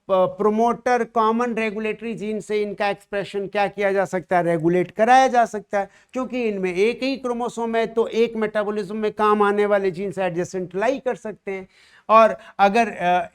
promoter, common regulatory gene से इनका एक्सप्रेशन क्या किया जा सकता है, रेगुलेट कराया जा सकता है। क्योंकि इनमें एक ही क्रोमोसोम है तो एक मेटाबॉलिज्म में काम आने वाले जीन से एडजेसेंट लाई कर सकते हैं। और अगर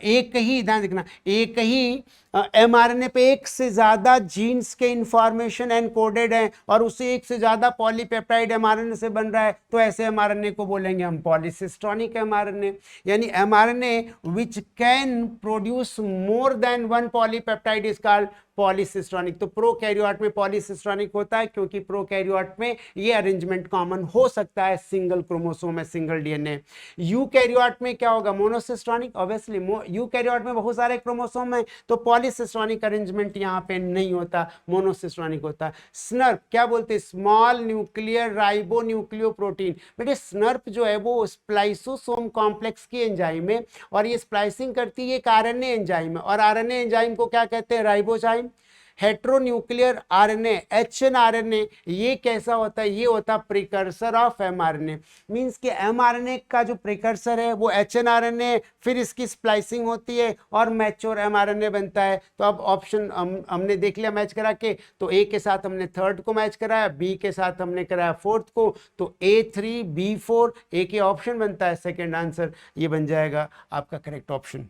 एक ही, ध्यान रखना, एक ही mRNA पे एक से ज़्यादा जीन्स के इंफॉर्मेशन एनकोडेड हैं और उसे एक से ज़्यादा पॉलीपेप्टाइड mRNA से बन रहा है, तो ऐसे mRNA को बोलेंगे हम पॉलीसिस्टोनिक mRNA। यानी mRNA which can produce more than one polypeptide is called पॉलीसिस्टोनिक। तो प्रोकैरियोट में पॉलीसिस्टोनिक होता है क्योंकि प्रोकैरियोट में ये अरेंजमेंट कॉमन हो सकता है, सिंगल क्रोमोसोम है, सिंगल डीएनए। यूकैरियोट में क्या होगा, मोनोसिस्टोनिक। ऑब्वियसली यूकैरियोट में बहुत सारे क्रोमोसोम है तो पॉलीसिस्टोनिक अरेंजमेंट यहाँ पे नहीं होता, मोनोसिस्टोनिक होता है। स्नर्प क्या बोलते हैं, small nuclear ribo nucleo protein. बेटे स्नर्प जो है वो स्प्लाइसोसोम कॉम्प्लेक्स की एंजाइम है और ये स्प्लाइसिंग करती है एक आरएनए एंजाइम है, और आरएनए एंजाइम को क्या कहते हैं, राइबोजाइम। हेट्रोन्यूक्लियर आरएनए, एचएनआरएनए, ये कैसा होता है, ये होता है प्रिकर्सर ऑफ एमआरएनए। मींस कि एमआरएनए का जो प्रिकर्सर है वो एचएनआरएनए, फिर इसकी स्प्लाइसिंग होती है और मैच्योर एमआरएनए बनता है। तो अब ऑप्शन हमने देख लिया मैच करा के, तो ए के साथ हमने थर्ड को मैच कराया, बी के साथ हमने कराया फोर्थ को, तो A3 B4 ए के ऑप्शन बनता है। सेकेंड आंसर ये बन जाएगा आपका करेक्ट ऑप्शन।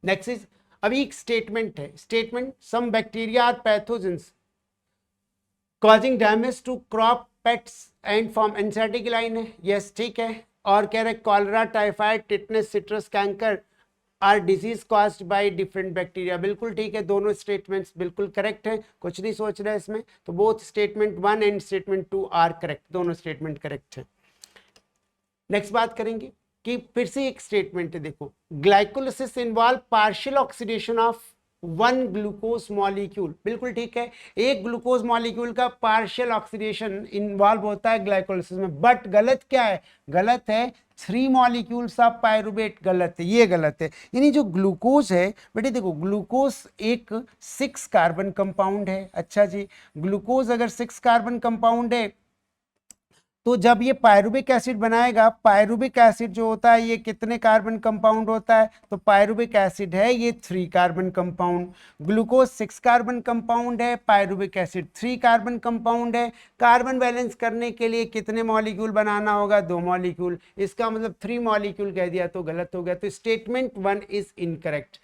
नेक्स्ट इज, अभी एक स्टेटमेंट है, statement some bacteria are pathogens causing damage to crop pets and farm एंथेटिक लाइन है, यस ठीक है। और कह रहे cholera, typhoid, tetanus, citrus canker are disease caused by different bacteria. बिल्कुल ठीक है, दोनों स्टेटमेंट्स बिल्कुल करेक्ट है, कुछ नहीं सोच रहे इसमें। तो both statement 1 and statement 2 are correct, दोनों स्टेटमेंट करेक्ट है। नेक्स्ट बात करेंगे कि फिर से एक स्टेटमेंट है, देखो, glycolysis involve partial oxidation of 1 glucose molecule. बिल्कुल ठीक है, एक ग्लूकोज मॉलिक्यूल का पार्शियल ऑक्सीडेशन इन्वॉल्व होता है ग्लाइकोलिसिस में, बट गलत क्या है, गलत है 3 मॉलिक्यूल्स ऑफ पायरुवेट, गलत है, ये गलत है। यानी जो ग्लूकोज है बेटे, देखो ग्लूकोज एक 6 कार्बन कंपाउंड है। अच्छा जी, ग्लूकोज अगर 6 कार्बन कंपाउंड है तो जब ये पायरुविक एसिड बनाएगा, पायरुविक एसिड जो होता है ये कितने कार्बन कंपाउंड होता है, तो पायरुविक एसिड है ये 3 carbon compound. Glucose 6 carbon compound है, पायरुविक एसिड 3 कार्बन कंपाउंड है। कार्बन बैलेंस करने के लिए कितने मॉलिक्यूल बनाना होगा, 2 मॉलिक्यूल, इसका मतलब 3 मॉलिक्यूल कह दिया तो गलत हो गया। तो statement 1 is incorrect.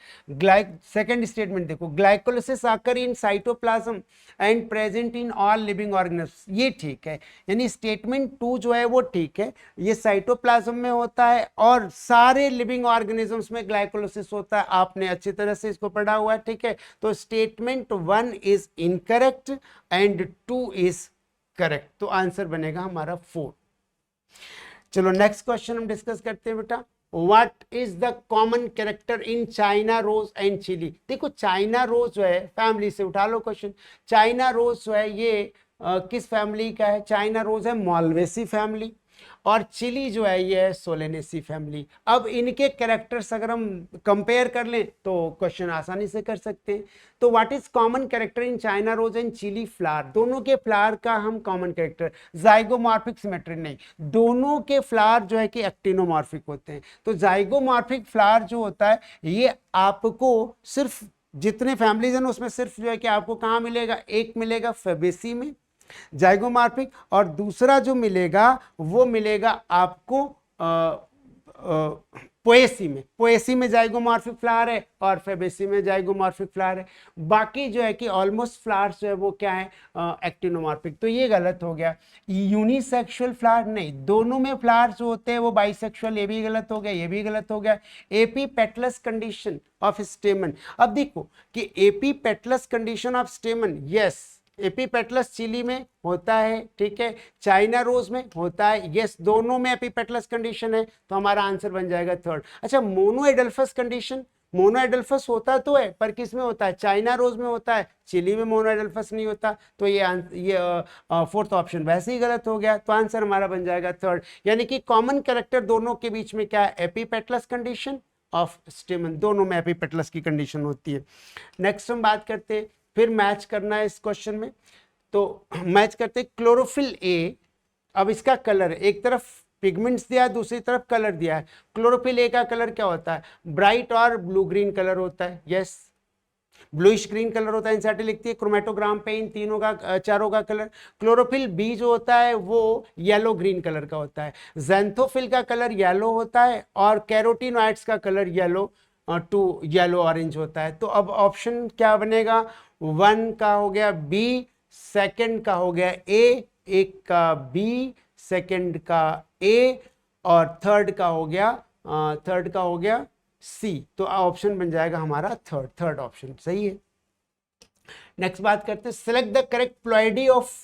Second statement देखो, ग्लाइकोलिसिस आकर in cytoplasm and present in all living organisms, ये ठीक है। यानी स्टेटमेंट 2 जो है वो ठीक है, ये साइटोप्लाज्म में होता है और सारे लिविंग ऑर्गेनिजम्स में ग्लाइकोलिसिस होता है। आपने अच्छी तरह से इसको पढ़ा हुआ है, ठीक है। तो statement 1 is incorrect and 2 is correct. तो आंसर बनेगा हमारा 4। चलो नेक्स्ट क्वेश्चन हम डिस्कस करते हैं बेटा। What is the common character in China rose and chilli. देखो चाइना रोज जो है, फैमिली से उठा लो क्वेश्चन, चाइना रोज जो है ये किस फैमिली का है, चाइना रोज है मॉलवेसी फैमिली, और चिली जो है ये है सोलेनेसी फैमिली। अब इनके कैरेक्टर्स अगर हम कंपेयर कर लें तो क्वेश्चन आसानी से कर सकते हैं। तो what is common character in China rose and chilli flower, दोनों के फ्लावर का हम कॉमन कैरेक्टर, जाइगोमॉर्फिक सिमेट्री नहीं, दोनों के फ्लावर जो है कि एक्टिनोमॉर्फिक होते हैं। तो जाइगोमॉर्फिक फ्लावर जो होता है ये आपको सिर्फ जितने फैमिलीज हैं उसमें सिर्फ जो है कि आपको कहाँ मिलेगा, एक मिलेगा फेबेसी में जाइगोमॉर्फिक, और दूसरा जो मिलेगा वो मिलेगा आपको पोएसी में, पोएसी में जाइगोमॉर्फिक फ्लावर है और फेबेसी में जाइगोमॉर्फिक फ्लावर है। बाकी जो है कि ऑलमोस्ट फ्लावर्स जो है वो क्या है, एक्टिनोमॉर्फिक। तो ये गलत हो गया। यूनिसेक्सुअल फ्लावर नहीं, दोनों में फ्लावर्स जो होते हैं वो बाइसेक्सुअल, ये भी गलत हो गया, ये भी गलत हो गया। एपीपेटलस कंडीशन ऑफ स्टेमन, अब देखो कि epipetalous condition of stamen, yes epipetalous chilli में होता है, ठीक है, चाइना रोज में होता है, यस दोनों में एपीपेटलस कंडीशन है। तो हमारा आंसर बन जाएगा 3rd। अच्छा मोनोएडल्फस कंडीशन, मोनोएडल्फस होता तो है पर किस में होता है, चाइना रोज में होता है, चिली में मोनोएडल्फस नहीं होता। तो ये 4th ऑप्शन वैसे ही गलत हो गया। तो आंसर हमारा बन जाएगा 3rd। यानी कि कॉमन कैरेक्टर दोनों के बीच में क्या है, एपीपेटलस कंडीशन ऑफ स्टेमन, दोनों में एपीपेटलस की कंडीशन होती है। नेक्स्ट हम बात करते हैं, फिर मैच करना है इस क्वेश्चन में। तो मैच करते हैं क्लोरोफिल ए। अब इसका कलर, एक तरफ पिगमेंट्स दिया है, दूसरी तरफ कलर दिया है। क्लोरोफिल ए का कलर क्या होता है, ब्राइट और ब्लू ग्रीन कलर होता है, यस ब्लूइश ग्रीन कलर होता है, एनसीईआरटी लिखती है। क्रोमेटोग्राम पे इन तीनों का चारों का कलर। क्लोरोफिल बी जो होता है वो येलो ग्रीन कलर का होता है। ज़ैंथोफिल का कलर येलो होता है और कैरोटीनॉइड्स का colour yellow to yellow orange होता है। तो अब ऑप्शन क्या बनेगा, 1 का हो गया बी, सेकंड का हो गया ए, एक का बी, सेकंड का ए, और थर्ड का हो गया सी। तो ऑप्शन बन जाएगा हमारा थर्ड ऑप्शन सही है। नेक्स्ट बात करते हैं, select the correct ploidy of.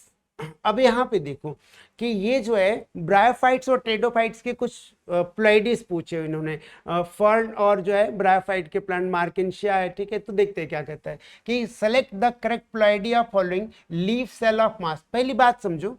अब यहाँ पे देखो कि ये जो है ब्रायोफाइट्स और टेडोफाइट्स के कुछ प्लॉइडीज पूछे इन्होंने, फर्न और जो है ब्रायोफाइट के प्लांट मार्किंशिया है, ठीक है। तो देखते हैं क्या कहता है कि select the correct ploidy of following leaf cell of moss. पहली बात समझो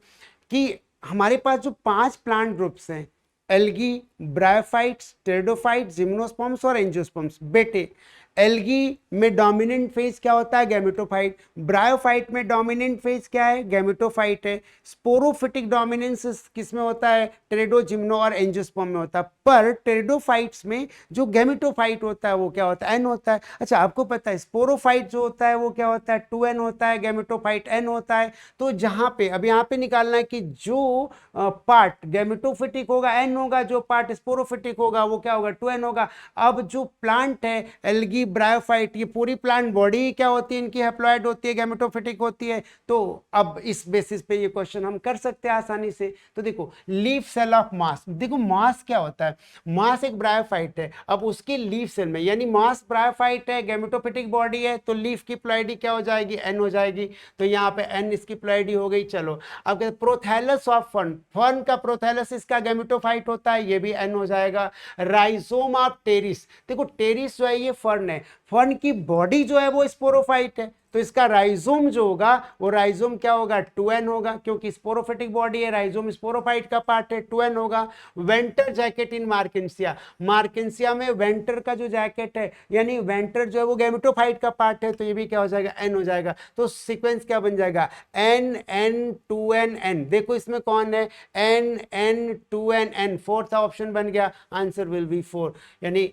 कि हमारे पास जो 5 प्लांट ग्रुप्स हैं, एल्गी, ब्रायोफाइट्स, टेरिडोफाइट्स, जिम्नोस्पर्म्स और एंजियोस्पर्म्स। बेटे एल्गी में डोमिनेंट फेज क्या होता है, गैमेटोफाइट। ब्रायोफाइट में डोमिनेंट फेज क्या है, गैमेटोफाइट है। स्पोरोफिटिक डोमिनेंस किस में होता है, टेरिडो, जिम्नो और एंजियोस्पर्म में होता है। पर टेरिडोफाइट्स में जो गैमेटोफाइट होता है वो क्या होता है, एन होता है। अच्छा आपको पता है स्पोरोफाइट जो होता है वो क्या होता है, 2n होता है, गैमेटोफाइट n होता है। तो जहां पे अब यहाँ पे निकालना है कि जो पार्ट गैमेटोफिटिक होगा n होगा, जो पार्ट स्पोरोफिटिक होगा वो क्या होगा, 2n होगा। अब जो प्लांट है एल्गी, पूरी ब्रायोफाइट, ये पूरी प्लांट बॉडी क्या होती है, इनकी हैप्लॉइड होती है, गैमेटोफिटिक होती है। तो अब इस बेसिस पे ये क्वेश्चन हम कर सकते हैं आसानी से। तो देखो लीफ सेल ऑफ मास, देखो मास क्या होता है, मास एक ब्रायोफाइट है, अब उसकी लीफ सेल में, यानी मास ब्रायोफाइट है, गैमेटोफिटिक बॉडी है, तो लीफ की प्लॉइडी क्या हो जाएगी, एन हो जाएगी। तो यहाँ पे एन इसकी प्लॉइडी हो गई। चलो अब कहते प्रोथैलस ऑफ फर्न, फर्न का प्रोथैलस इसका गैमेटोफाइट होता है, ये भी एन हो जाएगा। राइजोम ऑफ टेरिस, देखो टेरिस जो है ये फर्न है, फर्न की बॉडी जो है वो स्पोरोफाइट है, तो इसका राइजोम जो होगा वो राइजोम क्या होगा, 2n होगा, क्योंकि स्पोरोफिटिक बॉडी है, राइजोम स्पोरोफाइट का पार्ट है, 2n होगा। वेंटर जैकेट इन मार्केंसिया, मार्केंसिया में वेंटर का जो जैकेट है, यानी वेंटर जो है वो गैमेटोफाइट का पार्ट है, तो ये भी क्या हो जाएगा, n हो जाएगा। तो सीक्वेंस क्या बन जाएगा, n n 2n n, देखो इसमें कौन है, n n 2n n, fourth option बन गया, आंसर विल बी 4, यानी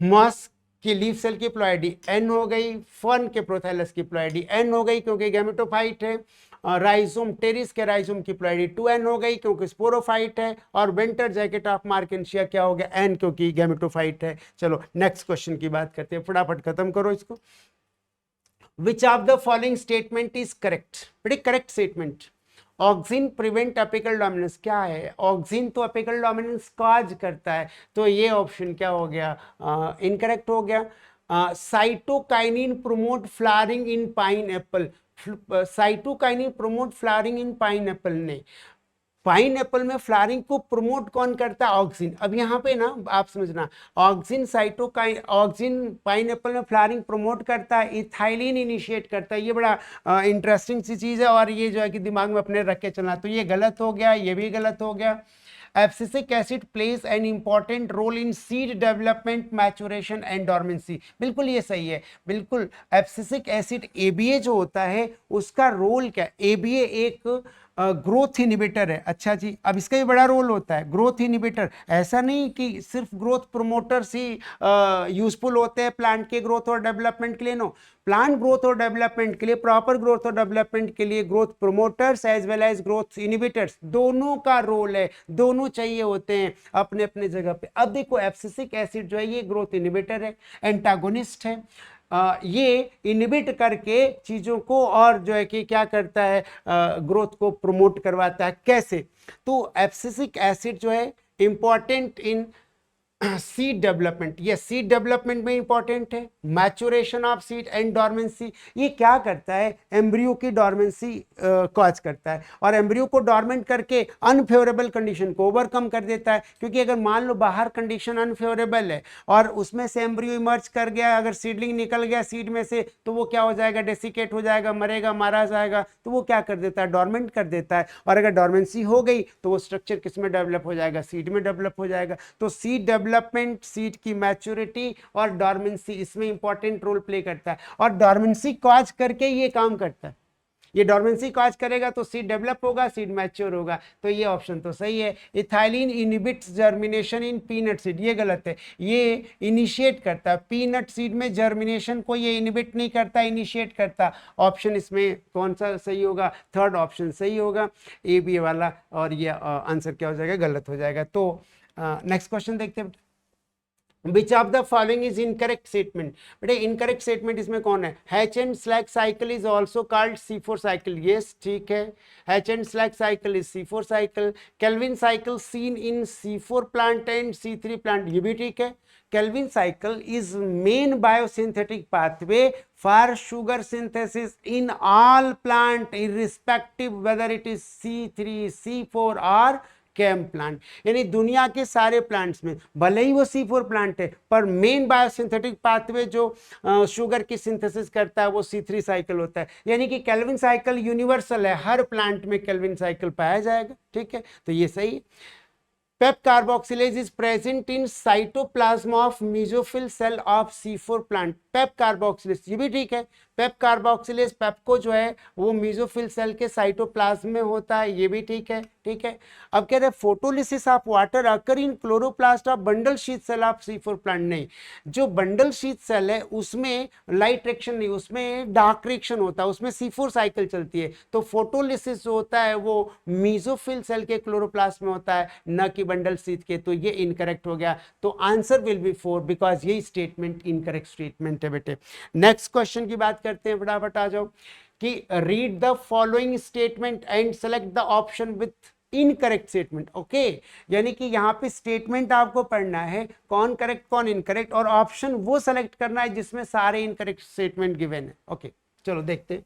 मास की लीफ सेल की प्लॉइडी एन हो गई, फर्न के प्रोथैलस की प्लॉइडी एन हो गई क्योंकि गैमेटोफाइट है, राइजोम टेरिस के राइजोम की प्लॉइडी 2n हो गई क्योंकि स्पोरोफाइट है, और विंटर जैकेट ऑफ मार्केंसिया क्या हो गया, n, क्योंकि गैमेटोफाइट है। चलो नेक्स्ट क्वेश्चन की बात करते हैं, फटाफट खत्म करो इसको। Which of the following statement is correct, बेटे correct statement. Auxin prevent apical dominance, क्या है, ऑक्सिन तो अपिकल डोमिनेंस काज करता है, तो ये ऑप्शन क्या हो गया, इनकरेक्ट हो गया। साइटोकाइनिन प्रोमोट फ्लावरिंग इन pine Apple, cytokinin promote flowering इन पाइन एप्पल, नहीं, पाइन एप्पल में फ्लावरिंग को प्रमोट कौन करता है, ऑक्सिन। अब यहाँ पे ना आप समझना, auxin cytokine, auxin pine Apple में फ्लावरिंग प्रमोट करता है, इथाइलिन इनिशिएट करता है, ये बड़ा इंटरेस्टिंग सी चीज़ है, और ये जो है कि दिमाग में अपने रख के चलना। तो ये गलत हो गया, ये भी गलत हो गया। Abscisic acid plays an important role in seed development, maturation and dormancy, बिल्कुल ये सही है, बिल्कुल। एब्सिसिक एसिड एबीए जो होता है उसका रोल क्या, एबीए एक ग्रोथ इनिबिटर है। अच्छा जी, अब इसका भी बड़ा रोल होता है, ग्रोथ इनिबिटर, ऐसा नहीं कि सिर्फ ग्रोथ प्रोमोटर्स ही यूजफुल होते हैं प्लांट के ग्रोथ और डेवलपमेंट के लिए, नो, प्लांट ग्रोथ और डेवलपमेंट के लिए, प्रॉपर ग्रोथ और डेवलपमेंट के लिए growth promoters as well as growth inhibitors दोनों का रोल है, दोनों चाहिए होते हैं अपने अपने जगह पे। अब देखो एब्सिसिक एसिड जो है ये ग्रोथ इनिबिटर है, एंटागोनिस्ट है, ये इनहिबिट करके चीज़ों को और जो है कि क्या करता है, ग्रोथ को प्रमोट करवाता है। कैसे, तो एब्सिसिक एसिड जो है इंपॉर्टेंट इन सीड डेवलपमेंट, ये सीड डेवलपमेंट में इंपॉर्टेंट है, maturation of seed and dormancy, ये क्या करता है, एम्ब्रियो की डॉर्मेंसी कॉज करता है, और एम्ब्रियो को डॉर्मेंट करके अनफेवरेबल कंडीशन को ओवरकम कर देता है। क्योंकि अगर मान लो बाहर कंडीशन अनफेवरेबल है और उसमें से एम्ब्रियो इमर्ज कर गया, अगर सीडलिंग निकल गया सीड में से, तो वो क्या हो जाएगा, डेसिकेट हो जाएगा, मरेगा, मारा जाएगा, तो वो क्या कर देता है, डॉर्मेंट कर देता है। और अगर डॉर्मेंसी हो गई तो वो स्ट्रक्चर किस में डेवलप हो जाएगा, सीड में डेवलप हो जाएगा। तो सीड डेवलपमेंट, सीड की मैच्योरिटी और डॉर्मेंसी इसमें इंपॉर्टेंट रोल प्ले करता है, और डॉर्मेंसी कॉज करके ये काम करता है। ये डॉर्मेंसी कॉज करेगा तो सीड डेवलप होगा, सीड मैच्योर होगा, तो ये ऑप्शन तो सही है। इथाइलिन इनहिबिट्स जर्मिनेशन इन पीनट सीड, ये गलत है, ये इनिशिएट करता है, पीनट सीड में जर्मिनेशन को ये इनहिबिट नहीं करता, इनिशिएट करता। ऑप्शन इसमें कौन सा सही होगा, थर्ड ऑप्शन सही होगा, ए बी वाला, और ये आंसर क्या हो जाएगा, गलत हो जाएगा। तो नेक्स्ट क्वेश्चन देखते हैं। Which of the following is incorrect statement? बेटे इनकरेक्ट स्टेटमेंट इसमें कौन है, hatch and slag cycle is also called C4 cycle, yes ठीक है, hatch and slag cycle is C4 cycle. Calvin cycle seen in C4 plant and C3 plant, ये भी ठीक है। Calvin cycle is main biosynthetic pathway for sugar synthesis in all plant irrespective whether it is C3, C4 और cam plant, यानी दुनिया के सारे plants में भले ही वो C4 प्लांट है, पर मेन बायोसिंथेटिक पाथवे जो शुगर की सिंथेसिस करता है वो C3 साइकिल होता है। यानी कि केल्विन साइकिल यूनिवर्सल है, हर प्लांट में केल्विन साइकिल पाया जाएगा, ठीक है, तो ये सही है। PEP carboxylase is present in cytoplasm of mesophyll cell of C4 plant, PEP carboxylase, ये भी ठीक है, पेप कार्बोक्सिलेज पेप्को जो है वो मेसोफिल सेल के साइटोप्लाज्म में होता है, ये भी ठीक है, ठीक है। अब कह रहे हैं photolysis of water occur in chloroplast of bundle sheath cell of C4 plant. नहीं, जो बंडल शीथ सेल है उसमें लाइट रिएक्शन नहीं, उसमें डार्क रिएक्शन होता है, उसमें C4 साइकिल चलती है। तो फोटोलिसिस जो होता है वो मेसोफिल सेल के क्लोरोप्लास्ट में होता है, न कि बंडल शीथ के। तो ये इनकरेक्ट हो गया, तो आंसर विल बी 4 बिकॉज ये स्टेटमेंट इनकरेक्ट स्टेटमेंट है बेटे। नेक्स्ट क्वेश्चन की बात करते हैं, फटाफट आ जाओ कि read the following statement and select the option with incorrect statement. Okay, यानी कि यहाँ पे स्टेटमेंट आपको पढ़ना है, कौन करेक्ट कौन इनकरेक्ट, और ऑप्शन वो सेलेक्ट करना है जिसमें सारे इनकरेक्ट स्टेटमेंट गिवन है। ओके, चलो देखते हैं।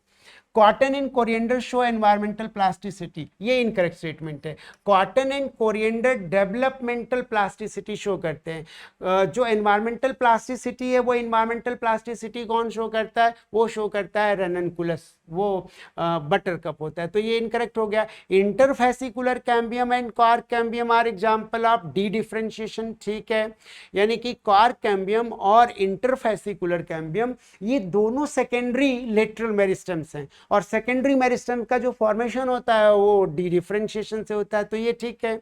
Cotton and coriander show environmental plasticity, ये इनकरेक्ट स्टेटमेंट है। Cotton and coriander developmental plasticity show करते हैं। जो एनवायरमेंटल प्लास्टिसिटी है वो एनवायरमेंटल प्लास्टिसिटी कौन शो करता है, वो शो करता है रेननकुलस, वो बटर कप होता है। तो ये इनकरेक्ट हो गया। Interfascicular cambium and cork cambium are example of dedifferentiation, ठीक है। यानी कि कॉर्क कैम्बियम और इंटरफेसिकुलर कैम्बियम ये दोनों सेकेंडरी लेटरल मेरिस्टम्स हैं, और सेकेंडरी मेरिस्टम का जो फॉर्मेशन होता है वो डी डिफरेंशिएशन से होता है। तो ये ठीक है।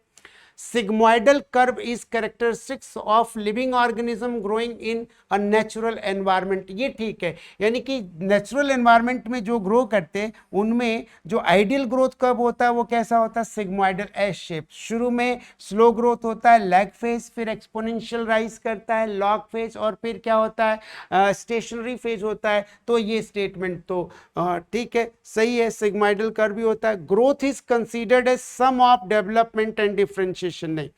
sigmoidal curve is characteristics of living organism growing in a natural environment, ये ठीक है। यानी कि नेचुरल एनवायरनमेंट में जो ग्रो करते हैं उनमें जो आइडियल ग्रोथ कर्व होता है वो कैसा होता है, सिग्मोइडल एस शेप। शुरू में स्लो ग्रोथ होता है, लैग फेज, फिर एक्सपोनेंशियल राइज करता है, लॉग फेज, और फिर क्या होता है, स्टेशनरी फेज होता है। तो ये स्टेटमेंट तो ठीक है, सही है, सिग्मोइडल कर्व भी होता है। Growth is considered as sum of development and differentiation. नहीं,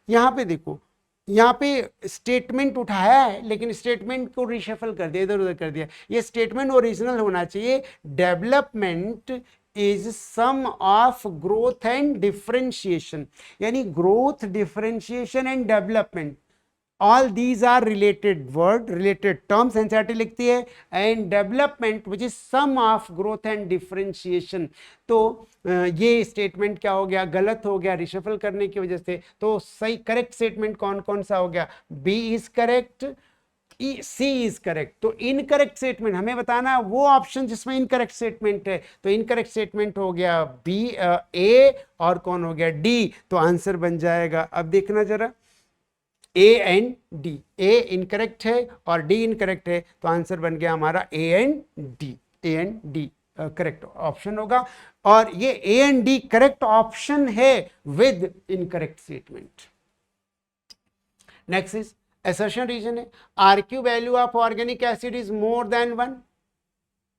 यहां पे देखो, यहां पे स्टेटमेंट उठाया है लेकिन स्टेटमेंट को रिशफल कर दिया, इधर उधर कर दिया। ये स्टेटमेंट ओरिजिनल होना चाहिए, development is sum of growth and differentiation, यानी growth, differentiation and development, all these are related word, related terms, NCERT लिखती है, and development which is sum of growth and differentiation। तो ये स्टेटमेंट क्या हो गया, गलत हो गया रिशफल करने की वजह से। तो सही करेक्ट स्टेटमेंट कौन कौन सा हो गया, B is correct, C is correct. तो इनकरेक्ट स्टेटमेंट हमें बताना वो ऑप्शन जिसमें इनकरेक्ट स्टेटमेंट है। तो इनकरेक्ट स्टेटमेंट हो गया बी, ए, और कौन हो गया, डी। तो आंसर बन जाएगा, अब देखना जरा, ए एंड डी। ए इनकरेक्ट है और डी इनकरेक्ट है, तो आंसर बन गया हमारा A and D. A and D correct option होगा, और ये A and D correct option है with incorrect statement. Next is assertion reason है, RQ value of organic acid is more than 1।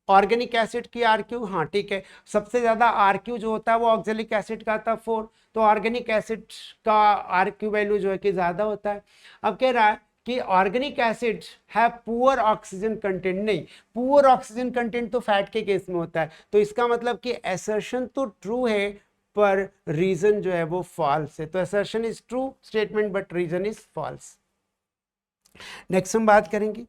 Organic acid की RQ, हाँ ठीक है, सबसे ज्यादा आरक्यू जो होता है वो ऑक्जेलिक एसिड का था 4, तो ऑर्गेनिक एसिड का आरक्यू वैल्यू जो है कि ज्यादा होता है। अब कह रहा है कि ऑर्गेनिक एसिड है पुअर ऑक्सीजन कंटेंट। नहीं, पुअर ऑक्सीजन कंटेंट तो फैट के केस में होता है। तो इसका मतलब कि असर्शन तो ट्रू है पर रीजन जो है वो फॉल्स है। तो assertion is true statement but reason is false. Next हम बात करेंगे,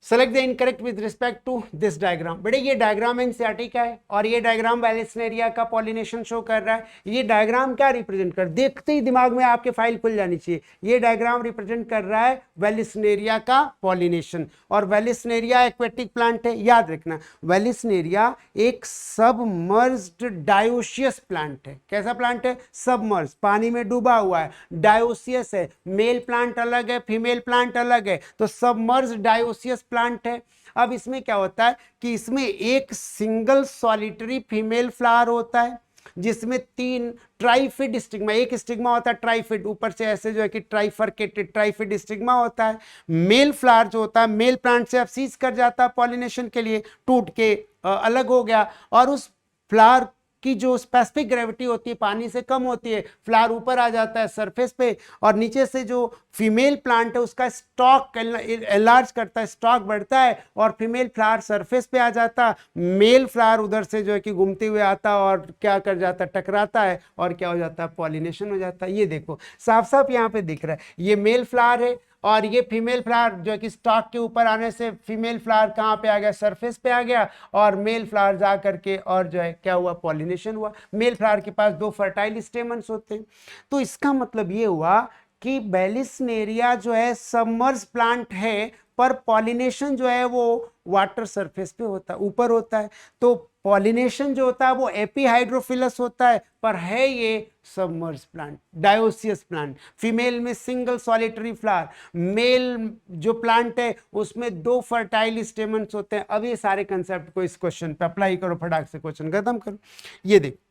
select the incorrect with respect to this diagram. बेटे ये डायग्राम एनसीईआरटी का है और ये डायग्राम वेलिस्नेरिया का पॉलिनेशन शो कर रहा है। ये डायग्राम क्या रिप्रेजेंट कर, देखते ही दिमाग में आपके फाइल खुल जानी चाहिए। ये डायग्राम रिप्रेजेंट कर रहा है वेलिस्नेरिया का पॉलिनेशन, और वेलिस्नेरिया एक्वेटिक प्लांट है, याद रखना। वेलिस्नेरिया एक सबमर्ज्ड डायोसियस प्लांट है। कैसा प्लांट है, सबमर्ज, पानी में डूबा हुआ है, डायोसियस है। मेल प्लांट अलग है, फीमेल प्लांट अलग है, तो सबमर्ज डायोसियस प्लांट है। अब इसमें क्या होता है कि इसमें एक सिंगल सॉलिटरी फीमेल फ्लावर होता है जिसमें 3 ट्राइफिड स्टिग्मा, एक स्टिग्मा होता है ट्राइफिड, ऊपर से ऐसे जो है कि ट्राइफरकेटेड ट्राइफिड स्टिग्मा होता है। मेल फ्लावर जो होता है मेल प्लांट से अब सीज कर जाता है पॉलिनेशन के लिए, टूट के अलग हो गया, और उस फ्लावर की जो स्पेसिफिक ग्रेविटी होती है पानी से कम होती है, फ्लावर ऊपर आ जाता है सरफेस पे, और नीचे से जो फीमेल प्लांट है उसका स्टॉक एलार्ज करता है, स्टॉक बढ़ता है, और फीमेल फ्लावर सरफेस पे आ जाता, मेल फ्लावर उधर से जो है कि घूमते हुए आता और क्या कर जाता है, टकराता है, और क्या हो जाता है, पॉलिनेशन हो जाता है। ये देखो साफ साफ यहाँ पे दिख रहा है, ये मेल फ्लावर है और ये फीमेल फ्लावर जो है कि स्टॉक के ऊपर आने से फीमेल फ्लावर कहाँ पे आ गया, सरफेस पे आ गया, और मेल फ्लावर जा करके और जो है क्या हुआ, पॉलिनेशन हुआ। मेल फ्लावर के पास 2 फर्टाइल स्टेमन्स होते हैं। तो इसका मतलब ये हुआ कि वेलिस्नेरिया जो है सबमर्ज प्लांट है पर पॉलिनेशन जो है वो वाटर सरफेस पे होता है, ऊपर होता है। तो पॉलिनेशन जो होता है वो एपीहाइड्रोफिलस होता है, पर है ये submerge plant, dioecious plant. Female में सिंगल सॉलिटरी फ्लावर, मेल जो प्लांट है उसमें 2 फर्टाइल स्टेमन्स होते हैं। अब ये सारे कंसेप्ट को इस क्वेश्चन पे अप्लाई करो, फटाक से क्वेश्चन खत्म करो। ये देखो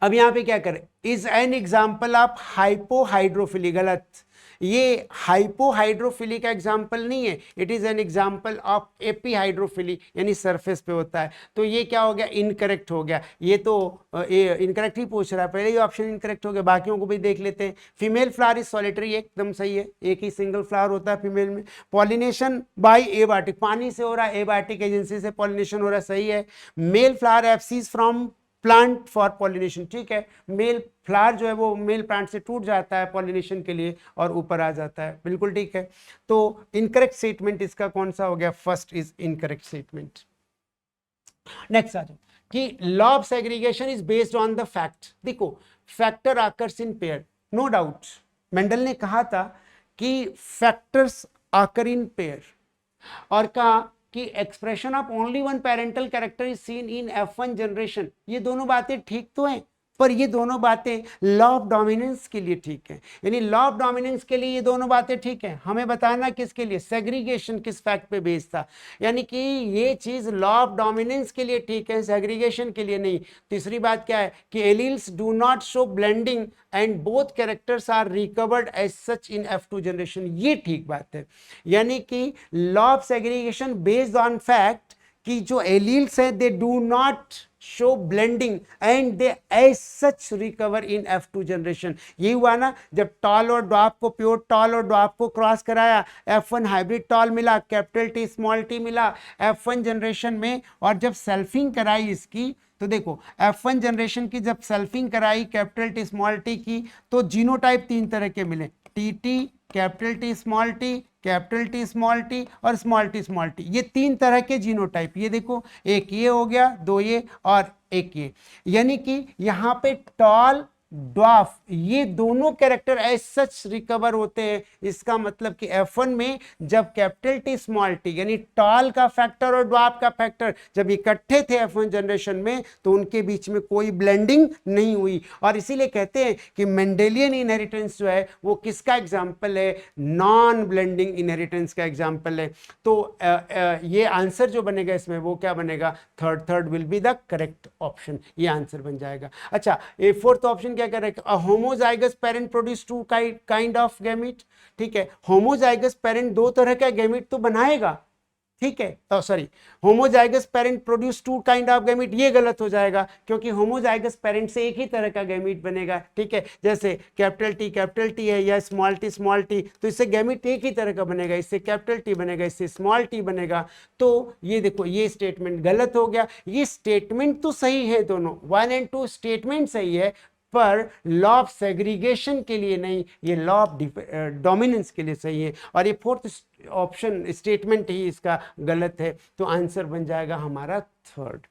अब यहां पे क्या करें, is an example of hypohydrophily, गलत, ये हाइपोहाइड्रोफिली का एग्जाम्पल नहीं है, it is an example of epihydrophily, यानी सरफेस पे होता है। तो ये क्या हो गया, इनकरेक्ट हो गया। ये तो इनकरेक्ट ही पूछ रहा है, पहले ये ऑप्शन इनकरेक्ट हो गया, बाकियों को भी देख लेते हैं। फीमेल फ्लावर इज सॉलिटरी, एकदम सही है, एक ही सिंगल फ्लावर होता है फीमेल में। पॉलिनेशन बाय एबायोटिक, पानी से हो रहा है, एबायोटिक एजेंसी से पॉलिनेशन हो रहा है, सही है। Male flower abscess from plant for pollination, ठीक है, मेल फ्लावर जो है वो मेल प्लांट से टूट जाता है पॉलिनेशन के लिए और ऊपर आ जाता है, बिल्कुल ठीक है। तो इनकरेक्ट स्टेटमेंट इसका कौन सा हो गया, first is incorrect statement. Next आ जाओ कि law of segregation is based on the fact. देखो factor occurs in pair, no doubt, Mendel ने कहा था कि फैक्टर्स आकर इन पेयर, और कहा कि expression of only one parental character is seen in F1 generation. ये दोनों बातें ठीक तो हैं, पर ये दोनों बातें लॉ ऑफ डोमिनेंस के लिए ठीक है, यानी लॉ ऑफ डोमिनेंस के लिए ये दोनों बातें ठीक है। हमें बताना किसके लिए, सेग्रीगेशन किस फैक्ट पे बेस्ड था, यानी कि ये चीज लॉ ऑफ डोमिनेंस के लिए ठीक है, सेग्रीगेशन के लिए नहीं। तीसरी बात क्या है कि alleles do not show blending and both characters are recovered as such in F2 generation, ये ठीक बात है। यानी कि law of segregation based on fact कि जो एलील्स हैं they do not show blending and they as such recover in F2 generation. यही हुआ ना, जब टॉल और ड्वार्फ को, प्योर टॉल और ड्वार्फ को क्रॉस कराया, F1 हाइब्रिड टॉल मिला, कैपिटल टी स्मॉल टी मिला F1 जनरेशन में, और जब सेल्फिंग कराई इसकी, तो देखो F1 जनरेशन की जब सेल्फिंग कराई कैपिटल टी स्मॉल टी की, तो जीनोटाइप 3 तरह के मिले, T, capital T small T, capital T small T और स्मॉल टी, ये 3 तरह के जीनोटाइप। ये देखो एक ये हो गया, 2 ये और एक ये, यानी कि यहां पे टॉल ड्वार्फ ये दोनों कैरेक्टर एज सच रिकवर होते हैं। इसका मतलब कि F1 में जब कैपिटल टी स्मॉल टी यानी टॉल का फैक्टर और ड्वार्फ का फैक्टर जब इकट्ठे थे F1 जनरेशन में, तो उनके बीच में कोई ब्लेंडिंग नहीं हुई, और इसीलिए कहते हैं कि मेंडेलियन इनहेरिटेंस जो है वो किसका एग्जाम्पल है, नॉन ब्लेंडिंग इनहेरिटेंस का एग्जाम्पल है। तो ये आंसर जो बनेगा इसमें वो क्या बनेगा, third will be the correct option, ये आंसर बन जाएगा। अच्छा, ये फोर्थ ऑप्शन क्या कर रहे हैं, homozygous parent produce 2 kind of gamete, ठीक है, होमोजाइगस पेरेंट 2 तरह का गैमीट तो बनाएगा, ठीक है, sorry, homozygous parent produce 2 kind of gamete, ये गलत हो जाएगा, क्योंकि होमोजाइगस पेरेंट से एक ही तरह का गैमीट बनेगा, ठीक है, जैसे कैपिटल टी है या स्मॉल टी, तो इससे गैमीट एक ही तरह का बनेगा, इससे कैपिटल टी बनेगा, इससे स्मॉल टी बनेगा। तो ये देखो ये स्टेटमेंट गलत हो गया। ये स्टेटमेंट तो सही है, दोनों 1 और 2 स्टेटमेंट सही है, पर लॉ ऑफ सेग्रीगेशन के लिए नहीं, ये लॉ ऑफ डोमिनेंस के लिए सही है, और ये फोर्थ ऑप्शन स्टेटमेंट ही इसका गलत है। तो आंसर बन जाएगा हमारा थर्ड।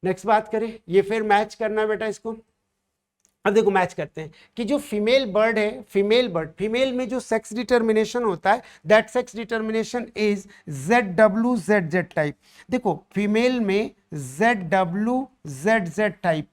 नेक्स्ट बात करें, ये फिर मैच करना बेटा इसको। अब देखो मैच करते हैं कि जो फीमेल बर्ड है, फीमेल में जो सेक्स डिटर्मिनेशन होता है, that sex determination is ZWZZ type. देखो फीमेल में ZWZZ टाइप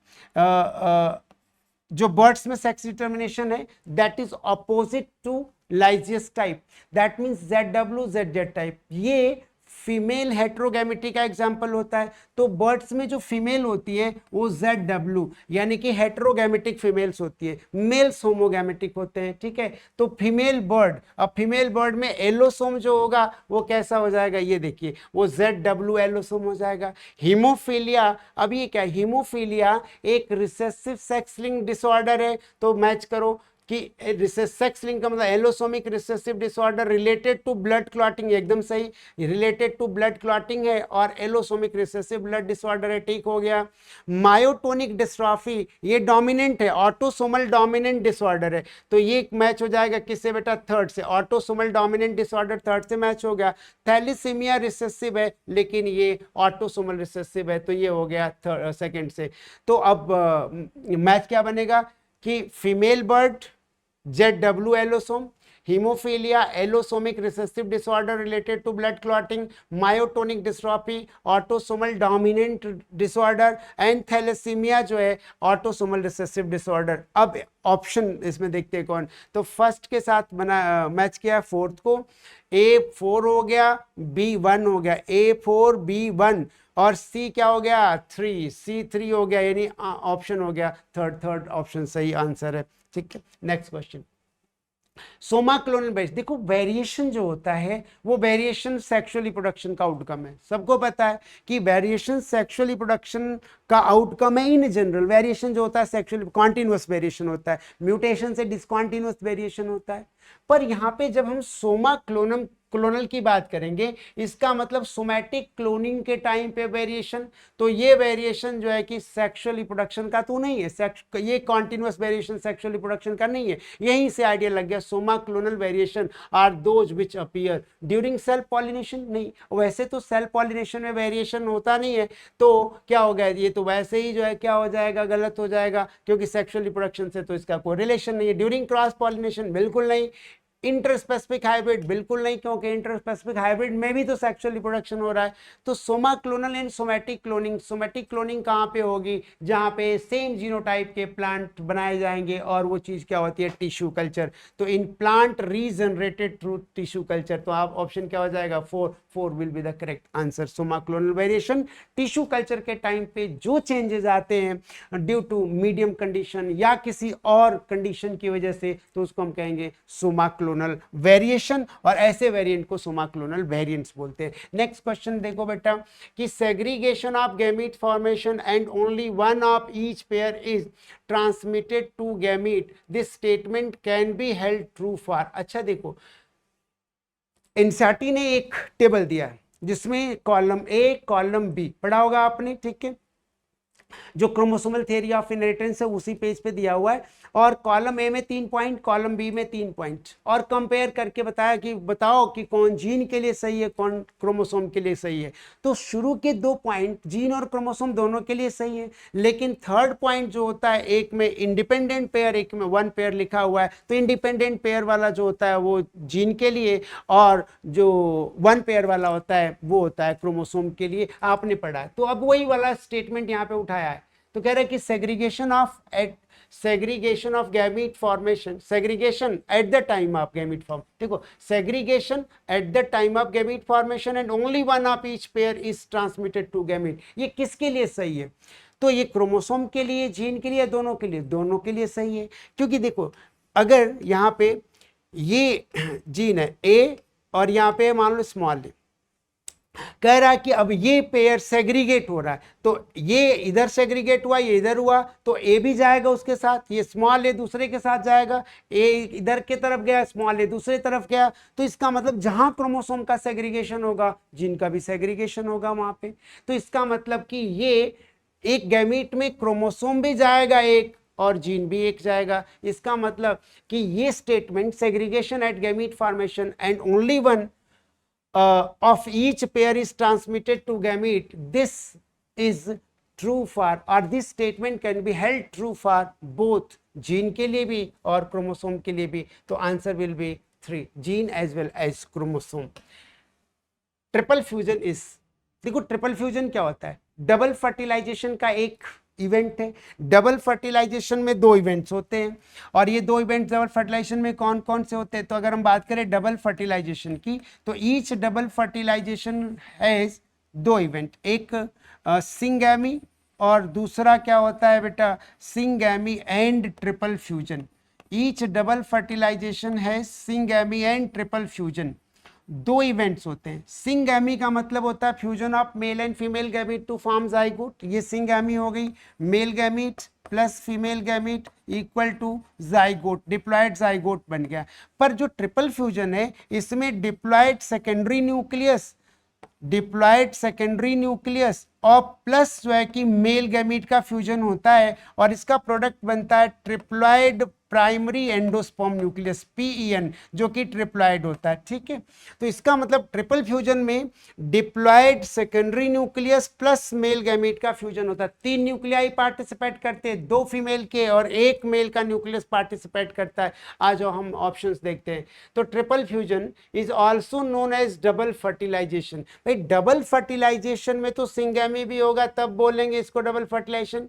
जो बर्ड्स में सेक्स डिटर्मिनेशन है, that is opposite to Lygaeus type, that means ZWZZ type, ये फीमेल हेट्रोगैमेटी का एग्जाम्पल होता है। तो बर्ड्स में जो फीमेल होती है वो ZW यानी कि हेट्रोगैमेटिक फीमेल्स होती है, मेल्स होमोगैमेटिक होते हैं, ठीक है। तो फीमेल बर्ड, अब फीमेल बर्ड में एलोसोम जो होगा वो कैसा हो जाएगा, ये देखिए वो ZW एलोसोम हो जाएगा। हीमोफीलिया, अब ये क्या, हीमोफीलिया एक रिसेसिव सेक्स लिंक डिसऑर्डर है, तो मैच करो कि सेक्स लिंक का मतलब allosomic recessive disorder related to blood clotting, एकदम सही, रिलेटेड टू ब्लड क्लॉटिंग है और एलोसोमिक रिसेसिव ब्लड डिसऑर्डर है, ठीक हो गया। मायोटोनिक डिस्ट्रॉफी ये डोमिनेंट है, ऑटोसोमल डोमिनेंट डिसऑर्डर है, तो ये मैच हो जाएगा किससे बेटा, थर्ड से, ऑटोसोमल डोमिनेंट डिसऑर्डर थर्ड से मैच हो गया। थैलीसीमिया रिसेसिव है लेकिन ये ऑटोसोमल रिसेसिव है, तो ये हो गया सेकंड से। तो अब मैच क्या बनेगा कि female bird ZW allosome, haemophilia, allosomic recessive disorder related to blood clotting, myotonic dystrophy, autosomal dominant disorder and thalassaemia जो है ऑटोसोमल रिसेसिव डिसऑर्डर। अब ऑप्शन इसमें देखते हैं कौन, तो फर्स्ट के साथ बना मैच किया, फोर्थ को A4 हो गया, B1 हो गया, A4 B1 और C क्या हो गया 3, C3 हो गया, यानी ऑप्शन हो गया थर्ड ऑप्शन सही आंसर है। ठीक है, next question. Soma clonal variation, देखो वेरिएशन जो होता है वो वेरिएशन सेक्सुअल रिप्रोडक्शन का आउटकम है। सबको पता है कि वेरिएशन सेक्सुअल रिप्रोडक्शन का आउटकम है। इन जनरल वेरिएशन जो होता है सेक्सुअल कॉन्टिन्यूअस वेरिएशन होता है, म्यूटेशन से डिसकॉन्टिन्यूअस वेरिएशन होता है। पर यहाँ पे जब हम सोमा क्लोनल की बात करेंगे, इसका मतलब सोमैटिक क्लोनिंग के टाइम पे वेरिएशन, तो ये वेरिएशन जो है कि सेक्सुअल रिप्रोडक्शन का तो नहीं है, ये कॉन्टिन्यूअस वेरिएशन सेक्सुअल रिप्रोडक्शन का नहीं है। यहीं से आइडिया लग गया, somaclonal variation are those which appear during self pollination. नहीं, वैसे तो सेल्फ पॉलिनेशन में वेरिएशन होता नहीं है, तो क्या हो गया, ये तो वैसे ही जो है क्या हो जाएगा, गलत हो जाएगा, क्योंकि सेक्सुअल रिप्रोडक्शन से तो इसका कोई रिलेशन नहीं है। ड्यूरिंग क्रॉस पॉलिनेशन बिल्कुल नहीं, इंटरस्पेसिफिक हाइब्रिड बिल्कुल नहीं, क्योंकि इंटरस्पेसिफिक हाइब्रिड में भी तो सेक्सुअल रिप्रोडक्शन हो रहा है। तो Soma clonal and somatic cloning कहाँ पे होगी, जहाँ पे सेम जीनोटाइप के प्लांट बनाए जाएंगे, और वो चीज क्या होती है, टिश्यू कल्चर। तो in plant regenerated through tissue culture, तो आप ऑप्शन क्या हो जाएगा 4 will be the correct answer. Soma clonal variation tissue culture के टाइम पे जो चेंजेस आते हैं ड्यू टू मीडियम कंडीशन या किसी और कंडीशन की वजह से, तो उसको हम कहेंगे सोमा क्लोनल वेरिएशन, और ऐसे वेरिएंट को सोमा क्लोनल वेरिएंट्स बोलते हैं। नेक्स्ट क्वेश्चन देखो बेटा कि segregation of gamete formation and only one of each pair is transmitted to gamete, this statement can be held true for. अच्छा देखो, एनसीईआरटी ने एक टेबल दिया है जिसमें कॉलम ए कॉलम बी पढ़ा होगा आपने, ठीक है, जो क्रोमोसोमल थ्योरी ऑफ इनहेरिटेंस है उसी पेज पे दिया हुआ है, और कॉलम ए में 3 पॉइंट, कॉलम बी में 3 पॉइंट, और कंपेयर करके बताया कि बताओ कि कौन जीन के लिए सही है, कौन क्रोमोसोम के लिए सही है। तो शुरू के 2 पॉइंट जीन और क्रोमोसोम दोनों के लिए सही है, लेकिन थर्ड पॉइंट जो होता है, एक में इंडिपेंडेंट पेयर, एक में 1 पेयर लिखा हुआ है, तो इंडिपेंडेंट पेयर वाला जो होता है वो जीन के लिए, और जो 1 पेयर वाला होता है वो होता है क्रोमोसोम के लिए। आपने पढ़ा है, तो अब वही वाला स्टेटमेंट यहाँ पे उठाया है। तो कह रहे हैं कि segregation of gamete formation, segregation at the time of gamete form, देखो segregation at the time of gamete formation and only one of each pair is transmitted to gamete, ये किसके लिए सही है, तो ये क्रोमोसोम के लिए, जीन के लिए, दोनों के लिए, दोनों के लिए सही है। क्योंकि देखो अगर यहाँ पे ये जीन है ए और यहाँ पे मान लो स्मॉल ए, कह रहा है कि अब ये पेयर सेग्रीगेट हो रहा है, तो ये इधर सेग्रीगेट हुआ, ये इधर हुआ, तो ए भी जाएगा उसके साथ, ये स्मॉल ए दूसरे के साथ जाएगा, ए इधर के तरफ गया, स्मॉल ए दूसरे तरफ गया, तो इसका मतलब जहां क्रोमोसोम का सेग्रीगेशन होगा जीन का भी सेग्रीगेशन होगा वहां पे। तो इसका मतलब कि ये एक गैमीट में क्रोमोसोम भी जाएगा एक और जीन भी एक जाएगा। इसका मतलब कि ये statement segregation at gamete formation and only one of each pair is transmitted to gamete, this is true for, or this statement can be held true for both gene के लिए भी और क्रोमोसोम के लिए भी। तो answer will be 3, gene as well as chromosome. Triple fusion is, देखो triple fusion क्या होता है, डबल फर्टिलाइजेशन का एक इवेंट है। डबल फर्टिलाइजेशन में 2 इवेंट्स होते हैं, और ये 2 इवेंट डबल फर्टिलाइजेशन में कौन कौन से होते हैं, तो अगर हम बात करें डबल फर्टिलाइजेशन की, तो each double fertilisation has 2 event, एक सिंगैमी और दूसरा क्या होता है बेटा syngamy and triple fusion. Each double fertilisation है syngamy and triple fusion, 2 events होते हैं। सिंगैमी का मतलब होता है fusion of male and female gamete to form zygote, ये सिंगैमी हो गई, male gamete plus female gamete equal to zygote, diploid zygote बन गया। पर जो ट्रिपल फ्यूजन है इसमें डिप्लॉयड सेकेंडरी न्यूक्लियस और प्लस जो है कि मेल गैमीट का फ्यूजन होता है, और इसका प्रोडक्ट बनता है triploid primary endosperm nucleus PEN, जो कि ट्रिप्लॉइड होता है, ठीक है। तो इसका मतलब ट्रिपल फ्यूजन में diploid secondary nucleus plus male gamete का फ्यूजन होता है। 3 न्यूक्लियाई पार्टिसिपेट करते हैं, 2 फीमेल के और 1 मेल का न्यूक्लियस पार्टिसिपेट करता है। आज हम ऑप्शंस देखते हैं। तो triple fusion is also known as double fertilization. भाई डबल फर्टिलाइजेशन में तो सिंगैमी भी होगा, तब बोलेंगे इसको double fertilization.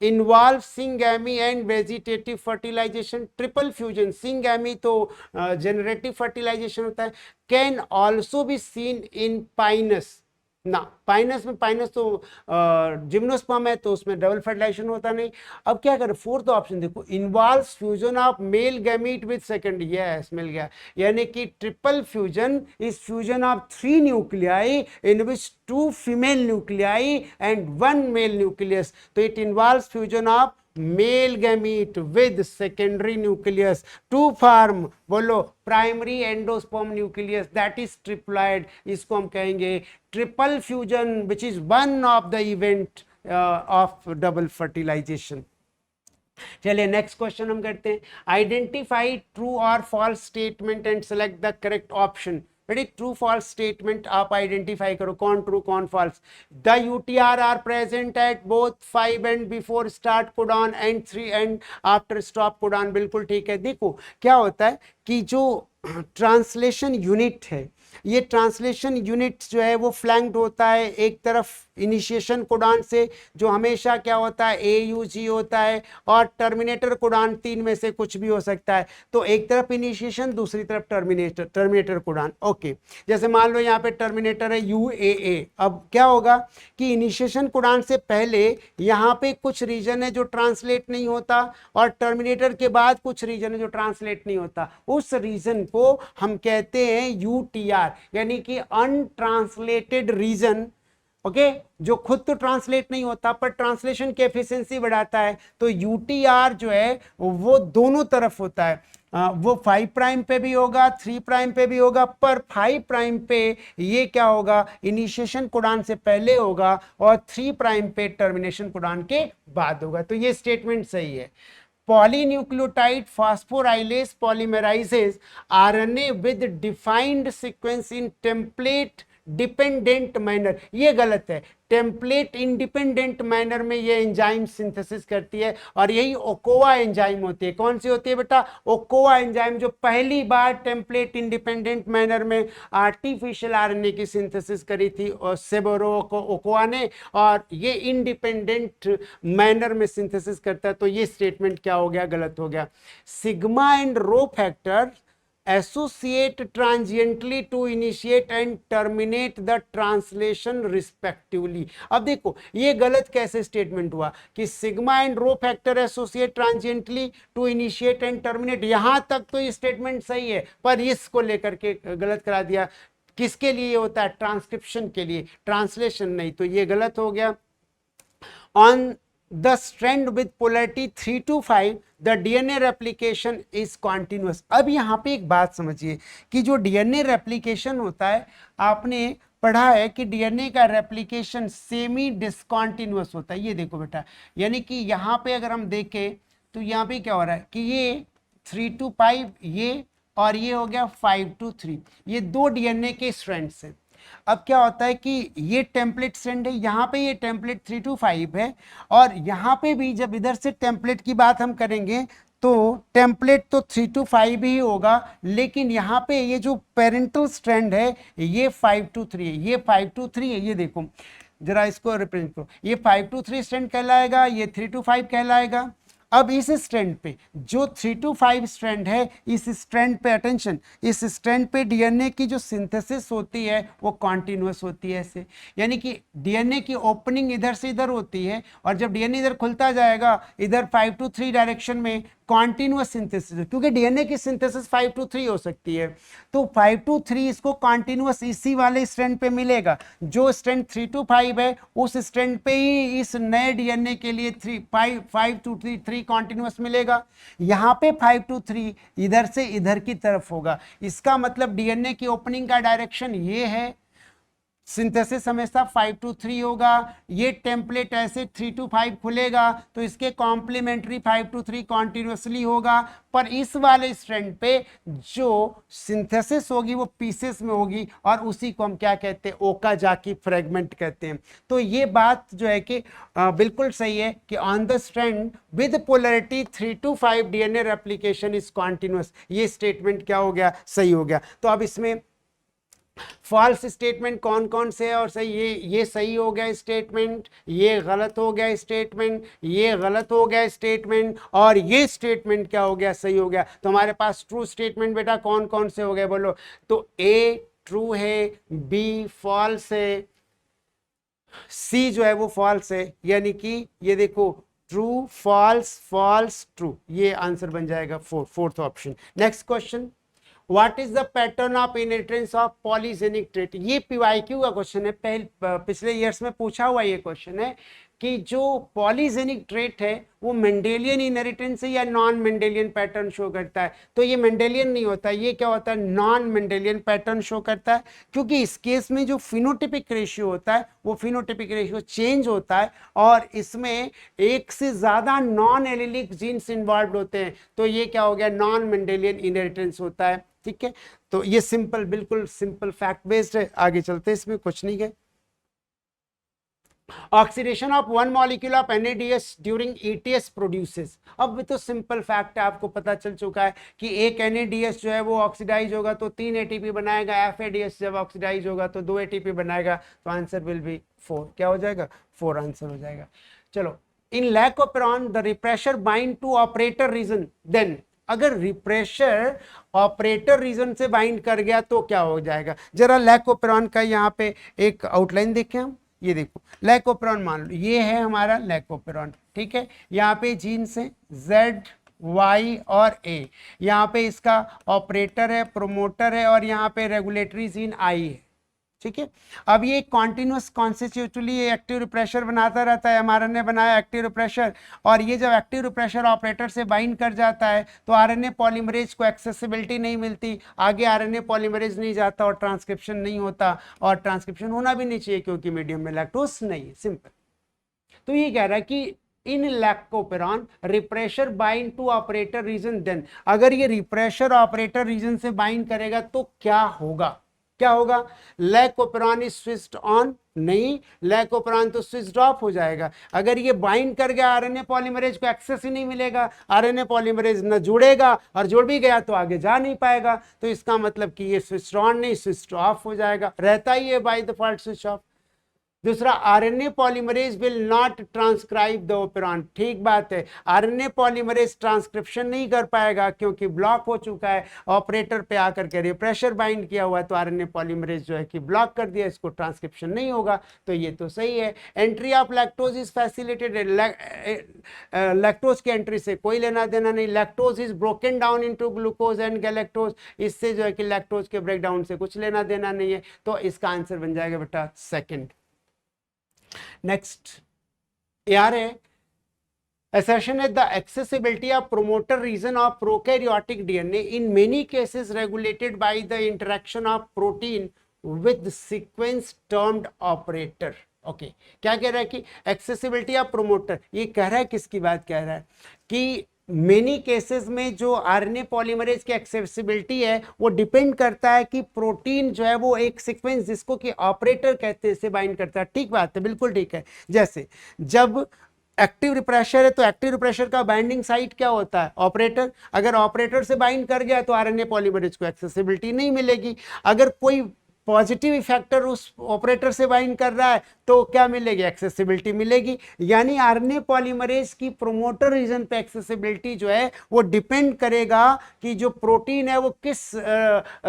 Involve syngamy and vegetative fertilization. Triple fusion, syngamy तो जेनरेटिव फर्टिलाइजेशन होता है। Can also be seen in Pinus ना, पाइनस में, पाइनस तो जिम्नोस्पर्म है, तो उसमें डबल फर्टिलाइजेशन होता नहीं। अब क्या करें, फोर्थ ऑप्शन देखो, involves fusion of male gamete with secondary, yes मिल गया। यानी कि triple fusion is fusion of 3 nuclei in which 2 female nuclei and 1 male nucleus. तो it involves fusion of male gamete with secondary nucleus to form, बोलो, primary endosperm nucleus, that is triploid. इसको हम कहेंगे triple fusion, which is one of the event of double fertilisation. चलिए next question हम करते हैं। Identify true और false statement and select the correct option. बेटे ट्रू फॉल्स स्टेटमेंट आप आइडेंटिफाई करो, कौन ट्रू कौन false. The UTR are present at both 5 end before start codon end 3 end after stop codon, बिल्कुल ठीक है। देखो क्या होता है कि जो ट्रांसलेशन यूनिट है, ये ट्रांसलेशन यूनिट जो है वो फ्लैंक्ड होता है एक तरफ इनिशिएशन कोडान से, जो हमेशा क्या होता है AUG होता है, और टर्मिनेटर कोडान, 3 में से कुछ भी हो सकता है। तो एक तरफ इनिशिएशन, दूसरी तरफ टर्मिनेटर कोडान। ओके, जैसे मान लो यहाँ पे टर्मिनेटर है UAA। अब क्या होगा कि इनिशिएशन कोडान से पहले यहाँ पे कुछ रीजन है जो ट्रांसलेट नहीं होता, और टर्मिनेटर के बाद कुछ रीजन है जो ट्रांसलेट नहीं होता। उस रीजन को हम कहते हैं UTR, यानी कि अनट्रांसलेटेड रीजन। ओके, जो खुद तो ट्रांसलेट नहीं होता पर ट्रांसलेशन की एफिशिएंसी बढ़ाता है। तो UTR जो है वो दोनों तरफ होता है, वो 5 प्राइम पे भी होगा, 3 प्राइम पे भी होगा, पर 5 प्राइम पे ये क्या होगा, इनिशिएशन कोडान से पहले होगा, और 3 प्राइम पे टर्मिनेशन कोडान के बाद होगा। तो ये स्टेटमेंट सही है। Polynucleotide phosphorylase polymerizes RNA with defined sequence in template dependent manner, ये गलत है। टेम्पलेट इंडिपेंडेंट मैनर में ये एंजाइम सिंथेसिस करती है, और यही ओकोवा एंजाइम होती है। कौन सी होती है बेटा, ओकोवा एंजाइम, जो पहली बार टेम्पलेट इंडिपेंडेंट मैनर में आर्टिफिशियल आरएनए की सिंथेसिस करी थी और सेबोरो ओकोवा ने, और ये इंडिपेंडेंट मैनर में सिंथेसिस करता है। तो ये स्टेटमेंट क्या हो गया, गलत हो गया। Sigma and rho factor associate transiently to initiate and terminate the translation respectively। अब देखो ये गलत कैसे स्टेटमेंट हुआ कि sigma and rho factor associate transiently to initiate and terminate, यहां तक तो ये स्टेटमेंट सही है, पर इसको लेकर के गलत करा दिया। किसके लिए होता है, ट्रांसक्रिप्शन के लिए, ट्रांसलेशन नहीं, तो ये गलत हो गया। On the strand with polarity 3 to 5 the DNA replication is continuous। अब यहाँ पे एक बात समझिए कि जो DNA रेप्लिकेशन होता है, आपने पढ़ा है कि DNA का रेप्लिकेशन सेमी डिसकॉन्टिन्यूअस होता है। ये देखो बेटा, यानी कि यहाँ पे अगर हम देखें तो यहाँ पे क्या हो रहा है कि ये 3 to 5 ये, और ये हो गया 5 to 3, ये 2 DNA के स्ट्रैंड्स हैं। अब क्या होता है कि ये टेम्पलेट स्ट्रैंड है, यहाँ पे ये टेम्पलेट 3 to 5 है, और यहाँ पे भी जब इधर से टेम्पलेट की बात हम करेंगे तो टेम्पलेट तो 3 to 5 ही होगा, लेकिन यहाँ पे ये जो पेरेंटल स्ट्रैंड है ये 5 to 3 है, ये 5 to 3 है। ये देखो जरा इसको रिप्रेजेंट करो, ये 5 to 3 स्ट्रैंड कहलाएगा, ये 3 to 5 कहलाएगा। अब इस स्ट्रैंड पे जो 3 to 5 स्ट्रैंड है, इस स्ट्रैंड पे अटेंशन, इस स्ट्रैंड पे डीएनए की जो सिंथेसिस होती है वो कॉन्टिन्यूअस होती है ऐसे, यानी कि डीएनए की ओपनिंग इधर से इधर होती है, और जब डीएनए इधर खुलता जाएगा इधर 5 to 3 डायरेक्शन में कॉन्टिन्यूअस सिंथेसिस, क्योंकि डीएनए की सिंथेसिस 5 to 3 हो सकती है, तो 5 to 3 इसको कॉन्टिन्यूअस इसी वाले स्ट्रैंड पे मिलेगा। जो स्ट्रैंड 3 to 5 है उस स्ट्रैंड पे ही इस नए डीएनए के लिए 5 to 3 कॉन्टिन्यूअस मिलेगा। यहाँ पे 5 to 3 इधर से इधर की तरफ होगा। इसका मतलब डीएनए की ओपनिंग का डायरेक्शन ये है, सिंथेसिस हमेशा 5 to 3 होगा, ये टेम्पलेट ऐसे 3 to 5 खुलेगा तो इसके कॉम्प्लीमेंट्री 5 to 3 कॉन्टिन्यूसली होगा, पर इस वाले स्ट्रैंड पे जो सिंथेसिस होगी वो पीसेस में होगी और उसी को हम क्या कहते हैं, ओकाजाकी फ्रेगमेंट कहते हैं। तो ये बात जो है कि बिल्कुल सही है कि on the strand with polarity 3 to 5 DNA replication is continuous, ये स्टेटमेंट क्या हो गया, सही हो गया। तो अब इसमें फॉल्स स्टेटमेंट कौन कौन से है और सही, ये सही हो गया स्टेटमेंट, ये गलत हो गया स्टेटमेंट, ये गलत हो गया स्टेटमेंट, और ये स्टेटमेंट क्या हो गया, सही हो गया। तो हमारे पास ट्रू स्टेटमेंट बेटा कौन कौन से हो गए बोलो, तो ए ट्रू है, बी फॉल्स है, सी जो है वो फॉल्स है, यानी कि ये देखो ट्रू फॉल्स फॉल्स ट्रू, ये आंसर बन जाएगा fourth option. Next question, what is the pattern of inheritance of polygenic trait, ये पीवाईक्यू का क्वेश्चन है, पिछले ईयर्स में पूछा हुआ ये क्वेश्चन है कि जो पॉलीजेनिक ट्रेट है वो मेंडेलियन इनहेरिटेंस है या नॉन मेंडेलियन पैटर्न शो करता है। तो ये मेंडेलियन नहीं होता, ये क्या होता है, नॉन मेंडेलियन पैटर्न शो करता है, क्योंकि इस केस में जो फिनोटिपिक रेशियो होता है वो फिनोटिपिक रेशियो चेंज होता है और इसमें एक से ज्यादा नॉन एलिलिक जीन्स इन्वॉल्व होते हैं, तो ये क्या हो गया, नॉन मेंडेलियन इनहेरिटेंस होता है। ठीक है, तो ये सिंपल, बिल्कुल सिंपल फैक्ट बेस्ड है। आगे चलते हैं, इसमें कुछ नहीं है। Oxidation of one molecule of NADH during ETS produces, अब तो सिंपल फैक्ट है, आपको पता चल चुका है कि एक NADH जो है वो ऑक्सीडाइज होगा तो 3 ATP बनाएगा, FADH जब ऑक्सीडाइज होगा तो 2 ATP बनाएगा, तो आंसर विल बी 4, क्या हो जाएगा, 4 आंसर हो जाएगा। चलो, in lac operon the repressor bind to operator region, then अगर रिप्रेशर ऑपरेटर रीजन से बाइंड कर गया तो क्या हो जाएगा, जरा लैकोपेरॉन का यहाँ पे एक आउटलाइन देखें हम। ये देखो लैकोपेरॉन, मान लो ये है हमारा लैकोपेरॉन, ठीक है, यहाँ पे जीन्स है Z Y और A, यहाँ पे इसका ऑपरेटर है, प्रोमोटर है और यहाँ पे रेगुलेटरी जीन I है। ठीक है, अब ये कॉन्टिन्यूस कॉन्स्टिट्यूटिवली एक्टिव रिप्रेशर बनाता रहता है, mRNA बनाया एक्टिव रिप्रेशर, और ये जब एक्टिव रिप्रेशर ऑपरेटर से बाइंड कर जाता है तो RNA पॉलीमरेज को एक्सेसिबिलिटी नहीं मिलती, आगे RNA पॉलीमरेज नहीं जाता और ट्रांसक्रिप्शन नहीं होता, और ट्रांसक्रिप्शन होना भी नहीं चाहिए क्योंकि मीडियम में लैक्टोज नहीं है, सिंपल। तो ये कह रहा है कि in lac operon repressor bind to operator region, then अगर ये रिप्रेशर ऑपरेटर रीजन से बाइंड करेगा तो क्या होगा, क्या होगा, लैकोपेरॉन इज स्विच्ड ऑन, नहीं, लैकोपेरॉन तो स्विच्ड ऑफ हो जाएगा। अगर ये बाइंड कर गया RNA पॉलीमरेज को एक्सेस ही नहीं मिलेगा, RNA पॉलीमरेज न जुड़ेगा और जुड़ भी गया तो आगे जा नहीं पाएगा, तो इसका मतलब कि ये स्विच्ड ऑन नहीं स्विच्ड ऑफ हो जाएगा, रहता ही है बाय डिफॉल्ट स्विच ऑफ। दूसरा, RNA polymerase will not transcribe the operon, ठीक बात है, RNA पॉलीमरेज ट्रांसक्रिप्शन नहीं कर पाएगा क्योंकि ब्लॉक हो चुका है, ऑपरेटर पे आकर के रिप्रेशर बाइंड किया हुआ है तो RNA पॉलीमरेज जो है कि ब्लॉक कर दिया, इसको ट्रांसक्रिप्शन नहीं होगा, तो ये तो सही है। Entry of lactose is facilitated, lactose की एंट्री से कोई लेना देना नहीं, lactose is broken down into glucose and galactose, इससे जो है कि लैक्टोज के ब्रेकडाउन से कुछ लेना देना नहीं है, तो इसका आंसर बन जाएगा बेटा सेकंड। नेक्स्ट यार है assertion is the accessibility of promoter region of prokaryotic DNA in many cases regulated by the interaction of protein with sequence termed operator। Okay, क्या कह रहा है कि एक्सेसिबिलिटी ऑफ प्रोमोटर, ये कह रहा है किसकी बात कह रहा है कि मेनी केसेस में जो RNA पॉलीमरेज की एक्सेसिबिलिटी है वो डिपेंड करता है कि प्रोटीन जो है वो एक सीक्वेंस जिसको कि ऑपरेटर कहते हैं से बाइंड करता है। ठीक बात है, बिल्कुल ठीक है। जैसे जब एक्टिव रिप्रेशर है तो एक्टिव रिप्रेशर का बाइंडिंग साइट क्या होता है, ऑपरेटर, अगर ऑपरेटर से बाइंड कर गया तो RNA पॉलीमरेज को एक्सेसिबिलिटी नहीं मिलेगी। अगर कोई पॉजिटिव इफेक्टर उस ऑपरेटर से बाइंड कर रहा है तो क्या मिलेगी, एक्सेसिबिलिटी मिलेगी। यानी RNA पॉलीमरेज की प्रोमोटर रीजन पे एक्सेसिबिलिटी जो है वो डिपेंड करेगा कि जो प्रोटीन है वो किस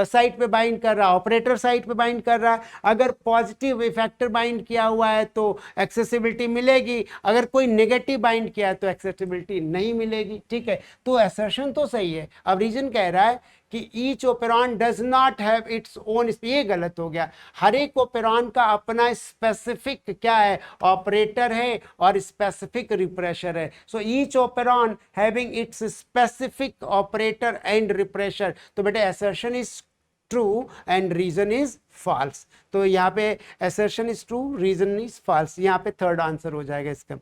साइट पे बाइंड कर रहा है, ऑपरेटर साइट पे बाइंड कर रहा है। अगर पॉजिटिव इफेक्टर बाइंड किया हुआ है तो एक्सेसिबिलिटी मिलेगी, अगर कोई नेगेटिव बाइंड किया है तो एक्सेसिबिलिटी नहीं मिलेगी। ठीक है, तो असर्शन तो सही है। अब रीजन कह रहा है कि each operon does not have its own, ये गलत हो गया। हर एक ओपेरॉन का अपना स्पेसिफिक क्या है, ऑपरेटर है और स्पेसिफिक रिप्रेशर है। So each operon having its specific operator and repressor. तो बेटे assertion is true and reason is false. तो यहाँ पे assertion is true, reason is false, यहाँ पे थर्ड आंसर हो जाएगा इसका।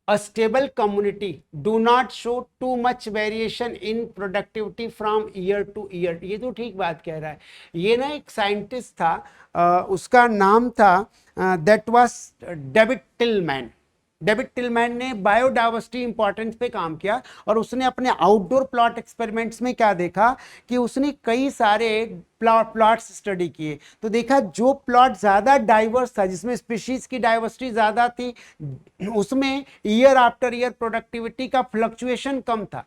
A stable community do not show too much variation in productivity from year to year। ये तो ठीक बात कह रहा है। ये ना एक साइंटिस्ट था, उसका नाम था that was David Tilman. David Tilman ने बायोडाइवर्सिटी इंपॉर्टेंस पे काम किया और उसने अपने आउटडोर प्लॉट एक्सपेरिमेंट्स में क्या देखा कि उसने कई सारे प्लॉट्स स्टडी किए। तो देखा जो प्लॉट ज़्यादा डाइवर्स था, जिसमें स्पीशीज की डाइवर्सिटी ज़्यादा थी, उसमें ईयर आफ्टर ईयर प्रोडक्टिविटी का फ्लक्चुएशन कम था।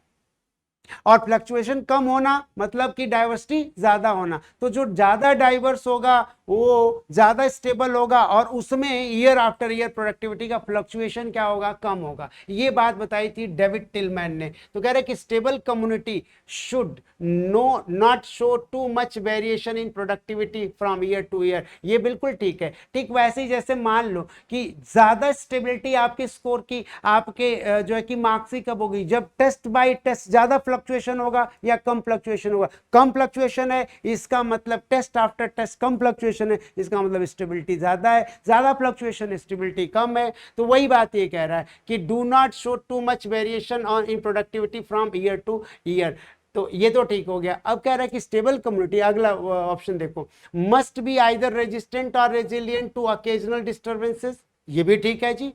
और फ्लक्चुएशन कम होना मतलब कि डाइवर्सिटी ज्यादा होना। तो जो ज्यादा डाइवर्स होगा वो ज्यादा स्टेबल होगा और उसमें ईयर आफ्टर ईयर प्रोडक्टिविटी का फ्लक्चुएशन क्या होगा, कम होगा। ये बात बताई थी डेविड टिलमैन ने। तो कह रहे कि stable community should not show too much variation in productivity from year two year. ये बिल्कुल ठीक है। ठीक वैसे ही जैसे मान लो कि ज्यादा स्टेबिलिटी आपके स्कोर की, आपके जो है कि मार्क्स की कब होगी, जब टेस्ट बाय टेस्ट ज्यादा फ्लक्चुएशन होगा या कम फ्लक्चुएशन होगा। कम फ्लक्चुएशन है इसका मतलब टेस्ट आफ्टर टेस्ट कम फ्लक्चुएशन है, इसका मतलब स्टेबिलिटी ज्यादा है। ज्यादा फ्लक्चुएशन स्टेबिलिटी कम है। तो वही बात ये कह रहा है कि do not show too much variation on in productivity from year two year. तो ये तो ठीक हो गया। अब कह रहा है कि स्टेबल कम्युनिटी, अगला ऑप्शन देखो, मस्ट बी आइदर रेजिस्टेंट और रेजिलियंट टू ऑकेजनल डिस्टर्बेंसेस। ये भी ठीक है जी,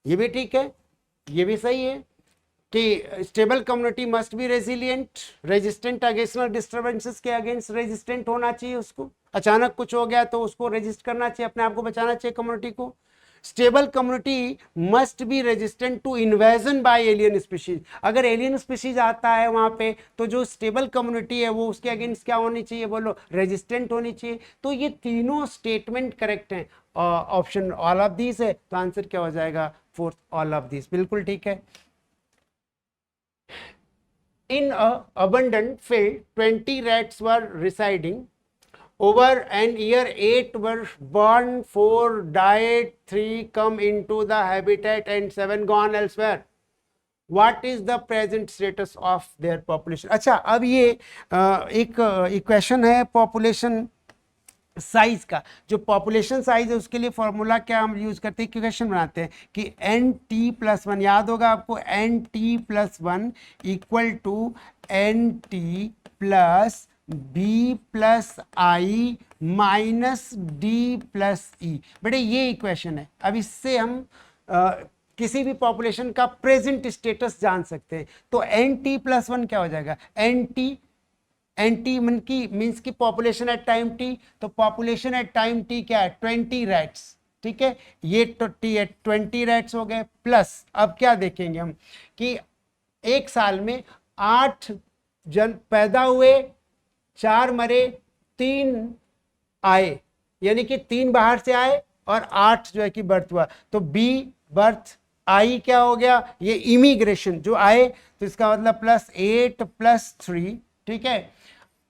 ये भी ठीक है, ये भी सही है कि stable community must B resilient, resistant against disturbances के अगेंस्ट रेजिस्टेंट होना चाहिए। उसको अचानक कुछ हो गया तो उसको रेजिस्ट करना चाहिए, अपने आप को बचाना चाहिए कम्युनिटी को। Stable community must be resistant to invasion by alien species. अगर एलियन स्पीशीज आता है वहां पे तो जो स्टेबल कम्युनिटी है वो उसके अगेंस्ट क्या होनी चाहिए, बोलो, रेजिस्टेंट होनी चाहिए। तो ये तीनों स्टेटमेंट करेक्ट हैं। ऑप्शन ऑल ऑफ दीज है, तो आंसर क्या हो जाएगा, फोर्थ ऑल ऑफ दीज, बिल्कुल ठीक है। In a abundant field, 20 rats were residing. Over an year, 8 were born, 4 died, 3 come into the habitat, and 7 gone elsewhere. What is the present status of their population? अच्छा, अब ये एक equation है population size का। जो population size है उसके लिए फॉर्मूला क्या हम यूज करते हैं, इक्वेशन बनाते हैं कि एन टी प्लस वन, याद होगा आपको, N t plus one equal to N t plus B plus I minus D plus E. बेटे ये इक्वेशन है। अब इससे हम किसी भी पॉपुलेशन का प्रेजेंट स्टेटस जान सकते हैं। तो एन टी प्लस वन क्या हो जाएगा, एन टी मीन्स की पॉपुलेशन एट टाइम टी। तो पॉपुलेशन एट टाइम टी क्या है, 20 रैट्स, ठीक है। ये टी है, 20 रैट्स हो गए। प्लस अब क्या देखेंगे हम कि एक साल में 8 जन पैदा हुए, 4 मरे, 3 आए, यानी कि 3 बाहर से आए और 8 जो है कि बर्थ हुआ। तो बी बर्थ, आई क्या हो गया, ये इमिग्रेशन जो आए। तो इसका मतलब +8 + 3, ठीक है,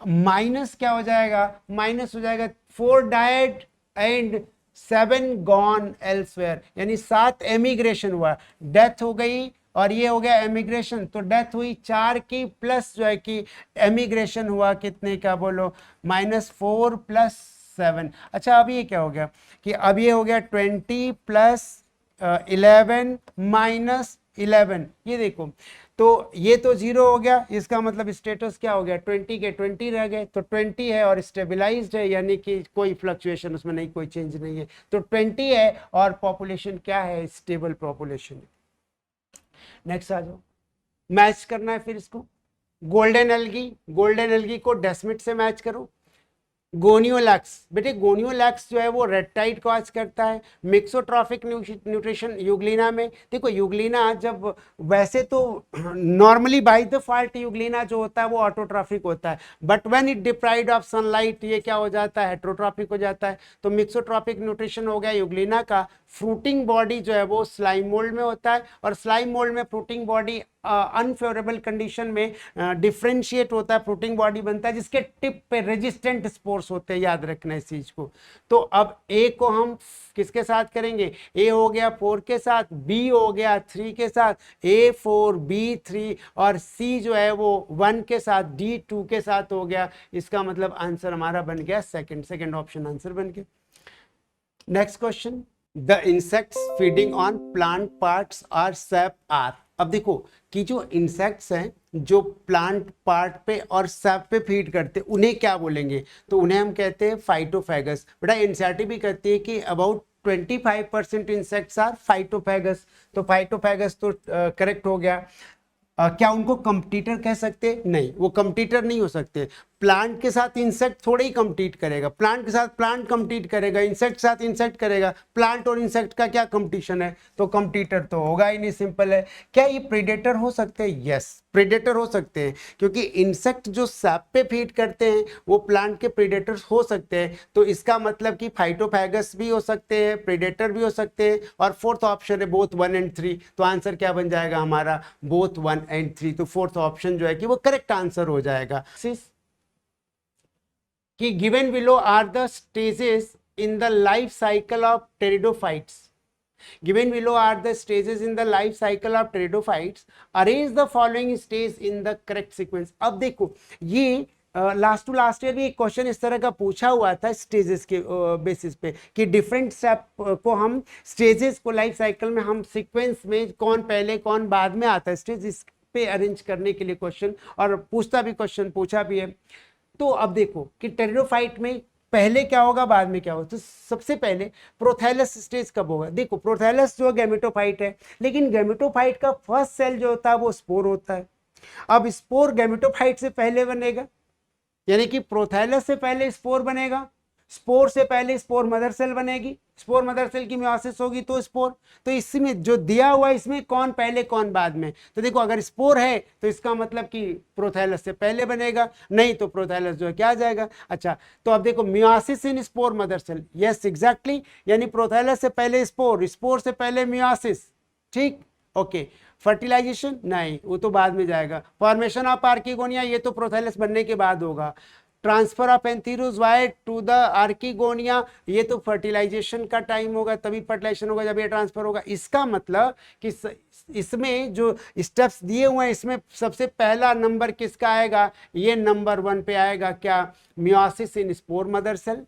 माइनस क्या हो जाएगा, माइनस हो जाएगा 4 डाइड एंड 7 गॉन एल्सवेयर, यानी 7 एमिग्रेशन हुआ, डेथ हो गई और ये हो गया एमिग्रेशन। तो डेथ हुई 4 की प्लस जो है कि एमिग्रेशन हुआ कितने का, बोलो, -4 + 7। अच्छा, अब ये क्या हो गया कि अब ये हो गया 20 + 11 - 11। ये देखो, तो ये तो 0 हो गया, इसका मतलब स्टेटस क्या हो गया, 20 के 20 रह गए। तो 20 है और स्टेबलाइज्ड है, यानी कि कोई फ्लक्चुएशन उसमें नहीं, कोई चेंज नहीं है। तो 20 है और पॉपुलेशन क्या है, स्टेबल पॉपुलेशन। नेक्स्ट आ जाओ, मैच करना है फिर इसको। गोल्डन एल्गी को डेस्मिट से मैच करो। गोनियोलैक्स, बेटे गोनियोलैक्स जो है वो रेप्टाइड कॉज करता है। मिक्सोट्रॉफिक न्यूट्रिशन यूग्लिना में, देखो यूग्लिना जब, वैसे तो नॉर्मली बाय डिफॉल्ट यूग्लिना जो होता है वो ऑटोट्रॉफिक होता है, but when it deprived of sunlight ये क्या हो जाता है, हेट्रोट्रॉफिक हो जाता है। तो मिक्सोट्रॉफिक न्यूट्रिशन हो गया यूग्लिना का, फ्रूटिंग बॉडी जो है वो स्लाइम मोल्ड में होता है, और स्लाइम मोल्ड में फ्रूटिंग बॉडी अनफेवरेबल कंडीशन में डिफ्रेंशिएट होता है, फ्रूटिंग बॉडी बनता है जिसके टिप पे रेजिस्टेंट स्पोर्स होते हैं, याद रखना इस चीज को। तो अब ए को हम किसके साथ करेंगे, ए हो गया 4 के साथ, बी हो गया 3 के साथ, ए 4 बी 3 और सी जो है वो 1 के साथ, डी 2 के साथ हो गया। इसका मतलब आंसर हमारा बन गया सेकंड ऑप्शन आंसर बन गया। Next question, the insects feeding on plant parts are sap are. अब देखो कि जो इंसेक्ट्स हैं जो प्लांट पार्ट पे और सैप पे फीड करते उन्हें क्या बोलेंगे, तो उन्हें हम कहते हैं फाइटोफैगस। बेटा एनसीईआरटी भी कहती है कि अबाउट 25% इंसेक्ट्स आर फाइटोफैगस, तो फाइटोफैगस तो करेक्ट हो गया। क्या उनको कंपटीटर कह सकते, नहीं, वो कंपटीटर नहीं हो सकते। प्लांट के साथ इंसेक्ट थोड़े ही कंपीट करेगा, प्लांट के साथ प्लांट कंपीट करेगा, इंसेक्ट के साथ इंसेक्ट करेगा, प्लांट और इंसेक्ट का क्या कंपटीशन है, तो कंपटीटर तो होगा ही नहीं, सिंपल है। क्या ये प्रेडेटर हो सकते हैं, यस प्रेडेटर हो सकते हैं, क्योंकि इंसेक्ट जो सैप पे फीड करते हैं वो प्लांट के प्रेडेटर्स हो सकते हैं। तो इसका मतलब कि फाइटोफैगस भी हो सकते हैं, प्रेडेटर भी हो सकते हैं, और फोर्थ ऑप्शन है बोथ 1 and 3, तो आंसर क्या बन जाएगा हमारा, बोथ 1 and 3। तो फोर्थ ऑप्शन जो है कि वो करेक्ट आंसर हो जाएगा। कि given below are the stages in the life cycle of pteridophytes. Given below are the stages in the life cycle of pteridophytes. Arrange the following stage in the correct sequence. अब देखो ये last to last year भी एक question इस तरह का पूछा हुआ था स्टेजेस के बेसिस पे कि डिफरेंट स्टेप को हम स्टेजेस को लाइफ साइकिल में हम सीक्वेंस में कौन पहले कौन बाद में आता है स्टेज, इस पे अरेंज करने के लिए क्वेश्चन, और पूछता भी क्वेश्चन पूछा भी है। तो अब देखो कि टेरिडोफाइट में पहले क्या होगा बाद में क्या होगा, तो सबसे पहले प्रोथैलस स्टेज कब होगा। देखो प्रोथैलस जो गैमेटोफाइट है, लेकिन गैमेटोफाइट का फर्स्ट सेल जो होता है वो स्पोर होता है। अब स्पोर गैमेटोफाइट से पहले बनेगा, यानी कि प्रोथैलस से पहले स्पोर बनेगा, स्पोर से पहले स्पोर मदर सेल बनेगी, स्पोर मदर सेल की मियोसिस होगी तो स्पोर। तो इसमें जो दिया हुआ इसमें कौन पहले कौन बाद में, तो देखो अगर स्पोर है तो इसका मतलब कि प्रोथैलस से पहले बनेगा, नहीं तो प्रोथैलस जो है क्या आ जाएगा। अच्छा तो अब देखो meiosis in spore mother cell, yes exactly, यानी प्रोथैलस से पहले स्पोर, स्पोर से पहले मियोसिस, ठीक ओके। फर्टिलाइजेशन नहीं, वो तो बाद में जाएगा। फॉर्मेशन ऑफ आर्किगोनिया ये तो प्रोथैलस बनने के बाद होगा। Transfer of antherozoid to the archegonia ये तो फर्टिलाइजेशन का टाइम होगा, तभी फर्टिलाइजेशन होगा जब ये ट्रांसफर होगा। इसका मतलब कि इसमें जो स्टेप्स दिए हुए हैं इसमें सबसे पहला नंबर किसका आएगा, ये नंबर 1 पे आएगा, क्या, meiosis in spore mother cell.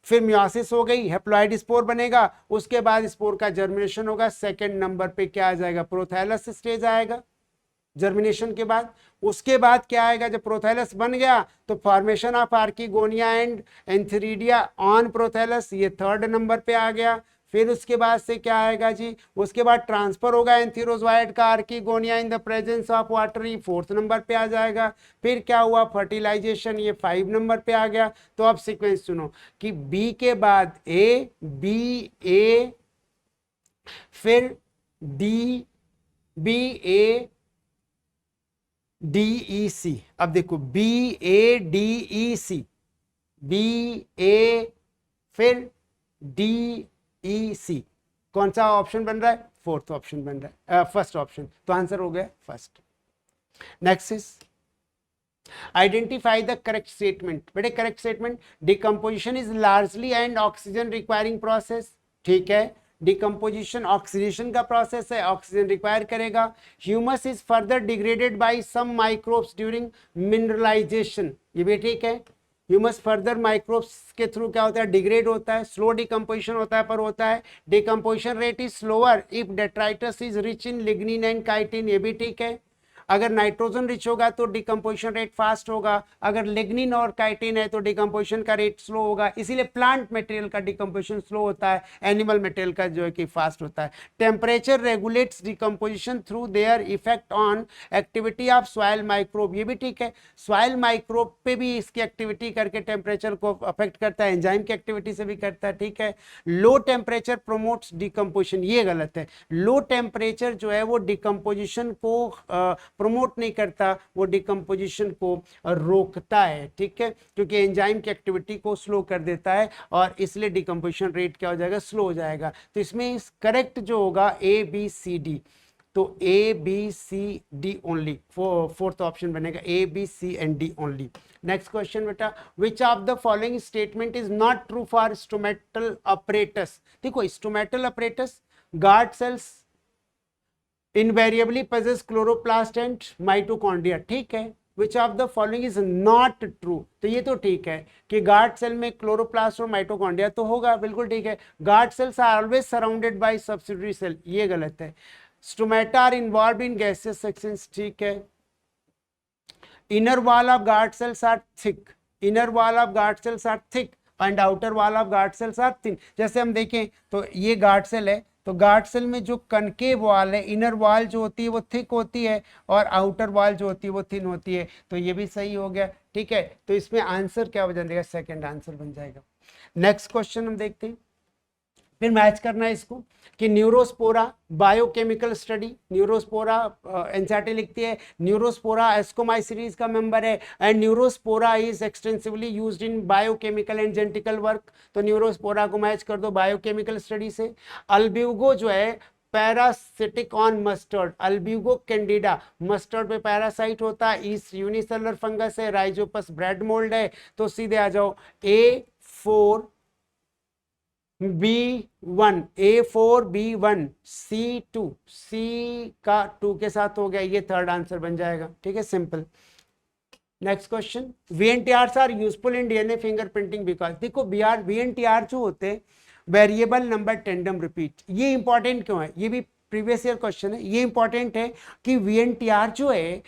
फिर मियोसिस हो गई, हैप्लॉइड स्पोर बनेगा, उसके बाद स्पोर का जर्मिनेशन होगा, सेकंड नंबर पे क्या आ जाएगा, प्रोथैलस स्टेज आएगा जर्मिनेशन के बाद। उसके बाद क्या आएगा, जब प्रोथैलस बन गया तो formation of archegonia and antheridia on prothallus, ये थर्ड नंबर पे आ गया। फिर उसके बाद से क्या आएगा जी, उसके बाद ट्रांसफर होगा एंथीरोजोइड का archegonia in the presence of water, ये 4th नंबर पे आ जाएगा। फिर क्या हुआ, फर्टिलाइजेशन, ये 5 नंबर पे आ गया। तो अब सीक्वेंस सुनो कि बी के बाद ए, बी ए, फिर D, B A, D E C. अब देखो B A D E C, B A फिर डी ई सी, कौन सा ऑप्शन बन रहा है, 4th ऑप्शन बन रहा है, फर्स्ट ऑप्शन, तो आंसर हो गया first. Next is identify the correct statement. बेटे correct statement, decomposition is largely and oxygen requiring process, ठीक है, डिकम्पोजिशन ऑक्सीडेशन का प्रोसेस है, ऑक्सीजन रिक्वायर करेगा। Humus is further degraded by some microbes during mineralisation, ये भी ठीक है। ह्यूमस फर्दर माइक्रोब्स के थ्रू क्या होता है, डिग्रेड होता है, स्लो डिकम्पोजिशन होता है, पर होता है। Decomposition rate is slower if detritus is rich in lignin and chitin, ये भी ठीक है। अगर नाइट्रोजन रिच होगा तो डिकम्पोजिशन रेट फास्ट होगा, अगर लिग्निन और काइटिन है तो डिकम्पोजिशन का रेट स्लो होगा। इसीलिए प्लांट मटेरियल का डिकम्पोजिशन स्लो होता है, एनिमल मटेरियल का जो है कि फास्ट होता है। Temperature regulates decomposition through their effect on activity of soil microbe, ये भी ठीक है। सॉइल माइक्रोब पे भी इसकी एक्टिविटी करके टेम्परेचर को अफेक्ट करता है, एंजाइम की एक्टिविटी से भी करता है, ठीक है। लो टेम्परेचर प्रोमोट्स डिकम्पोजिशन, ये गलत है। लो टेम्परेचर जो है वो डिकम्पोजिशन को प्रमोट नहीं करता, वो डिकम्पोजिशन को रोकता है, ठीक है, क्योंकि एंजाइम की एक्टिविटी को स्लो कर देता है और इसलिए डिकम्पोजिशन रेट क्या हो जाएगा, स्लो हो जाएगा। तो इसमें करेक्ट जो होगा ए बी सी डी, तो A B C D only, fourth option बनेगा A B C and D only. Next question बेटा, which of the following statement is not true for stomatal apparatus. देखो stomatal apparatus, guard cells invariably possess chloroplast and mitochondria, ठीक है। Which of the following is not true, तो ये तो ठीक है कि गार्ड सेल में क्लोरोप्लास्ट और माइटोकॉन्ड्रिया तो होगा, बिल्कुल ठीक है। Guard cells are always surrounded by subsidiary cell, ये गलत है। Stomata are involve in gaseous sections, ठीक है। Inner wall of guard cells are thick, inner wall of guard cells are thick and outer wall of guard cells are thin. जैसे हम देखें तो ये गार्ड सेल है, तो गार्ड सेल में जो कनकेव वॉल है, इनर वॉल जो होती है वो थिक होती है और आउटर वॉल जो होती है वो थिन होती है, तो ये भी सही हो गया, ठीक है। तो इसमें आंसर क्या हो जाएगा, सेकंड आंसर बन जाएगा। नेक्स्ट क्वेश्चन हम देखते हैं, फिर मैच करना है इसको कि Neurospora biochemical study, Neurospora NCERT लिखती है न्यूरोस्पोरा एस्कोमाइसीरीज का मेंबर है and Neurospora is extensively used in biochemical and genetical work, तो न्यूरोस्पोरा को मैच कर दो बायोकेमिकल स्टडी से। अल्ब्यूगो जो है parasitic on mustard, Albugo Candida mustard पे पैरासाइट होता है, ईस्ट यूनिसेलुलर फंगस है, राइजोपस ब्रेड मोल्ड है, तो सीधे आ जाओ A4 B1, A4 B1 C2, C का 2 के साथ हो गया, ये थर्ड आंसर बन जाएगा, ठीक है, simple. Next question, VNTRs are useful in DNA fingerprinting because, देखो VNTR जो होते हैं वेरिएबल नंबर टेंडम रिपीट, ये इंपॉर्टेंट क्यों है, ये भी प्रीवियस ईयर क्वेश्चन है, ये इंपॉर्टेंट है कि VNTR जो है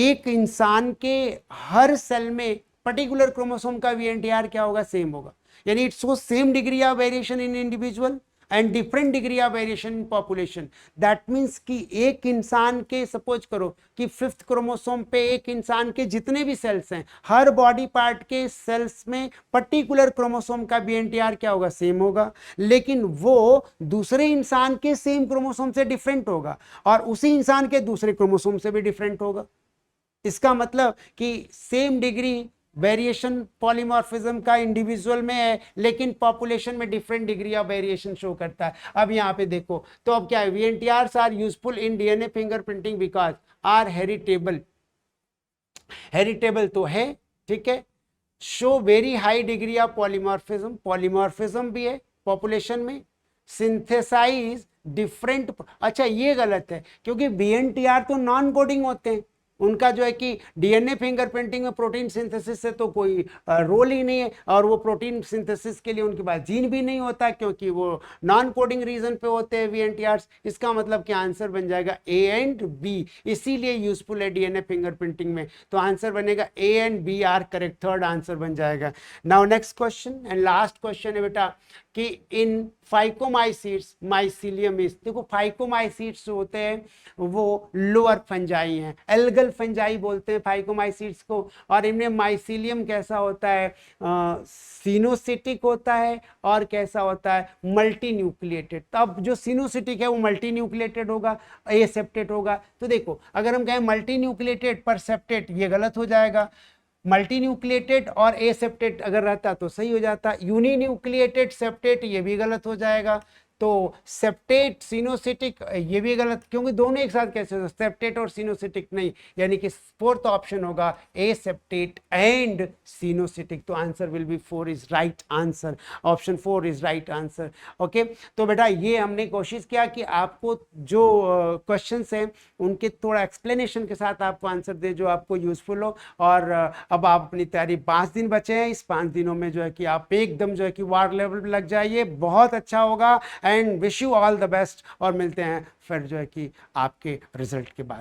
एक इंसान के हर सेल में पर्टिकुलर क्रोमोसोम का VNTR क्या होगा, सेम होगा, यानी it shows same degree of variation in individual and different degree of variation in population. That means कि एक इंसान के, सपोज करो कि 5th क्रोमोसोम पे एक इंसान के जितने भी सेल्स हैं, हर बॉडी पार्ट के सेल्स में पर्टिकुलर क्रोमोसोम का VNTR क्या होगा, सेम होगा, लेकिन वो दूसरे इंसान के सेम क्रोमोसोम से डिफरेंट होगा और उसी इंसान के दूसरे क्रोमोसोम से भी डिफरेंट होगा। इसका मतलब कि सेम डिग्री वेरिएशन पॉलीमॉर्फिज्म का इंडिविजुअल में है, लेकिन पॉपुलेशन में different degree of variation show करता है। अब यहाँ पे देखो तो अब क्या है, VNTRs are useful in DNA fingerprinting because are heritable, heritable तो है, ठीक है, show very high degree of polymorphism, polymorphism भी है पॉपुलेशन में, सिंथेसाइज डिफरेंट, अच्छा ये गलत है क्योंकि VNTR तो नॉन कोडिंग होते हैं, उनका जो है कि DNA फिंगरप्रिंटिंग में प्रोटीन सिंथेसिस से तो कोई रोल ही नहीं है और वो प्रोटीन सिंथेसिस के लिए उनके पास जीन भी नहीं होता क्योंकि वो नॉन कोडिंग रीजन पे होते हैं VNTRs। इसका मतलब कि आंसर बन जाएगा A एंड B, इसीलिए यूजफुल है DNA फिंगरप्रिंटिंग में, तो आंसर बनेगा A and B are correct, third answer बन जाएगा। Now next question and last question है बेटा कि इन फाइकोमाइसीट्स माइसीलियम इज, देखो फाइकोमाइसीट्स जो होते हैं वो लोअर फंजाई हैं, एल्गल फंजाई बोलते हैं फाइकोमाइसीट्स को, और इनमें माइसीलियम कैसा होता है, सिनोसिटिक होता है और कैसा होता है, मल्टी न्यूक्लिएटेड। तब जो सिनोसिटिक है वो मल्टी न्यूक्लिएटेड होगा, एसेप्टेट होगा। तो देखो अगर हम कहें मल्टी न्यूक्लिएटेड पर सेप्टेट, ये गलत हो जाएगा, मल्टी न्यूक्लिएटेड और एसेप्टेट अगर रहता तो सही हो जाता, यूनी न्यूक्लिएटेड सेप्टेट ये भी गलत हो जाएगा, तो सेप्टेट सिनोसिटिक ये भी गलत, क्योंकि दोनों एक साथ कैसे हो, सेप्टेट और सिनोसिटिक नहीं, यानी कि फोर्थ ऑप्शन होगा एसेप्टेट एंड सिनोसिटिक, तो answer will B 4 is right answer, option 4 is right answer. Okay, तो बेटा ये हमने कोशिश किया कि आपको जो क्वेश्चंस हैं उनके थोड़ा एक्सप्लेनेशन के साथ आपको आंसर दे जो आपको यूजफुल हो, और अब आप अपनी तैयारी 5 दिन बचे हैं, इस 5 दिनों में जो है कि आप एकदम जो है कि वार लेवल पर लग जाइए, बहुत अच्छा होगा and wish you all the best, और मिलते हैं फिर जो है कि आपके रिजल्ट के बाद।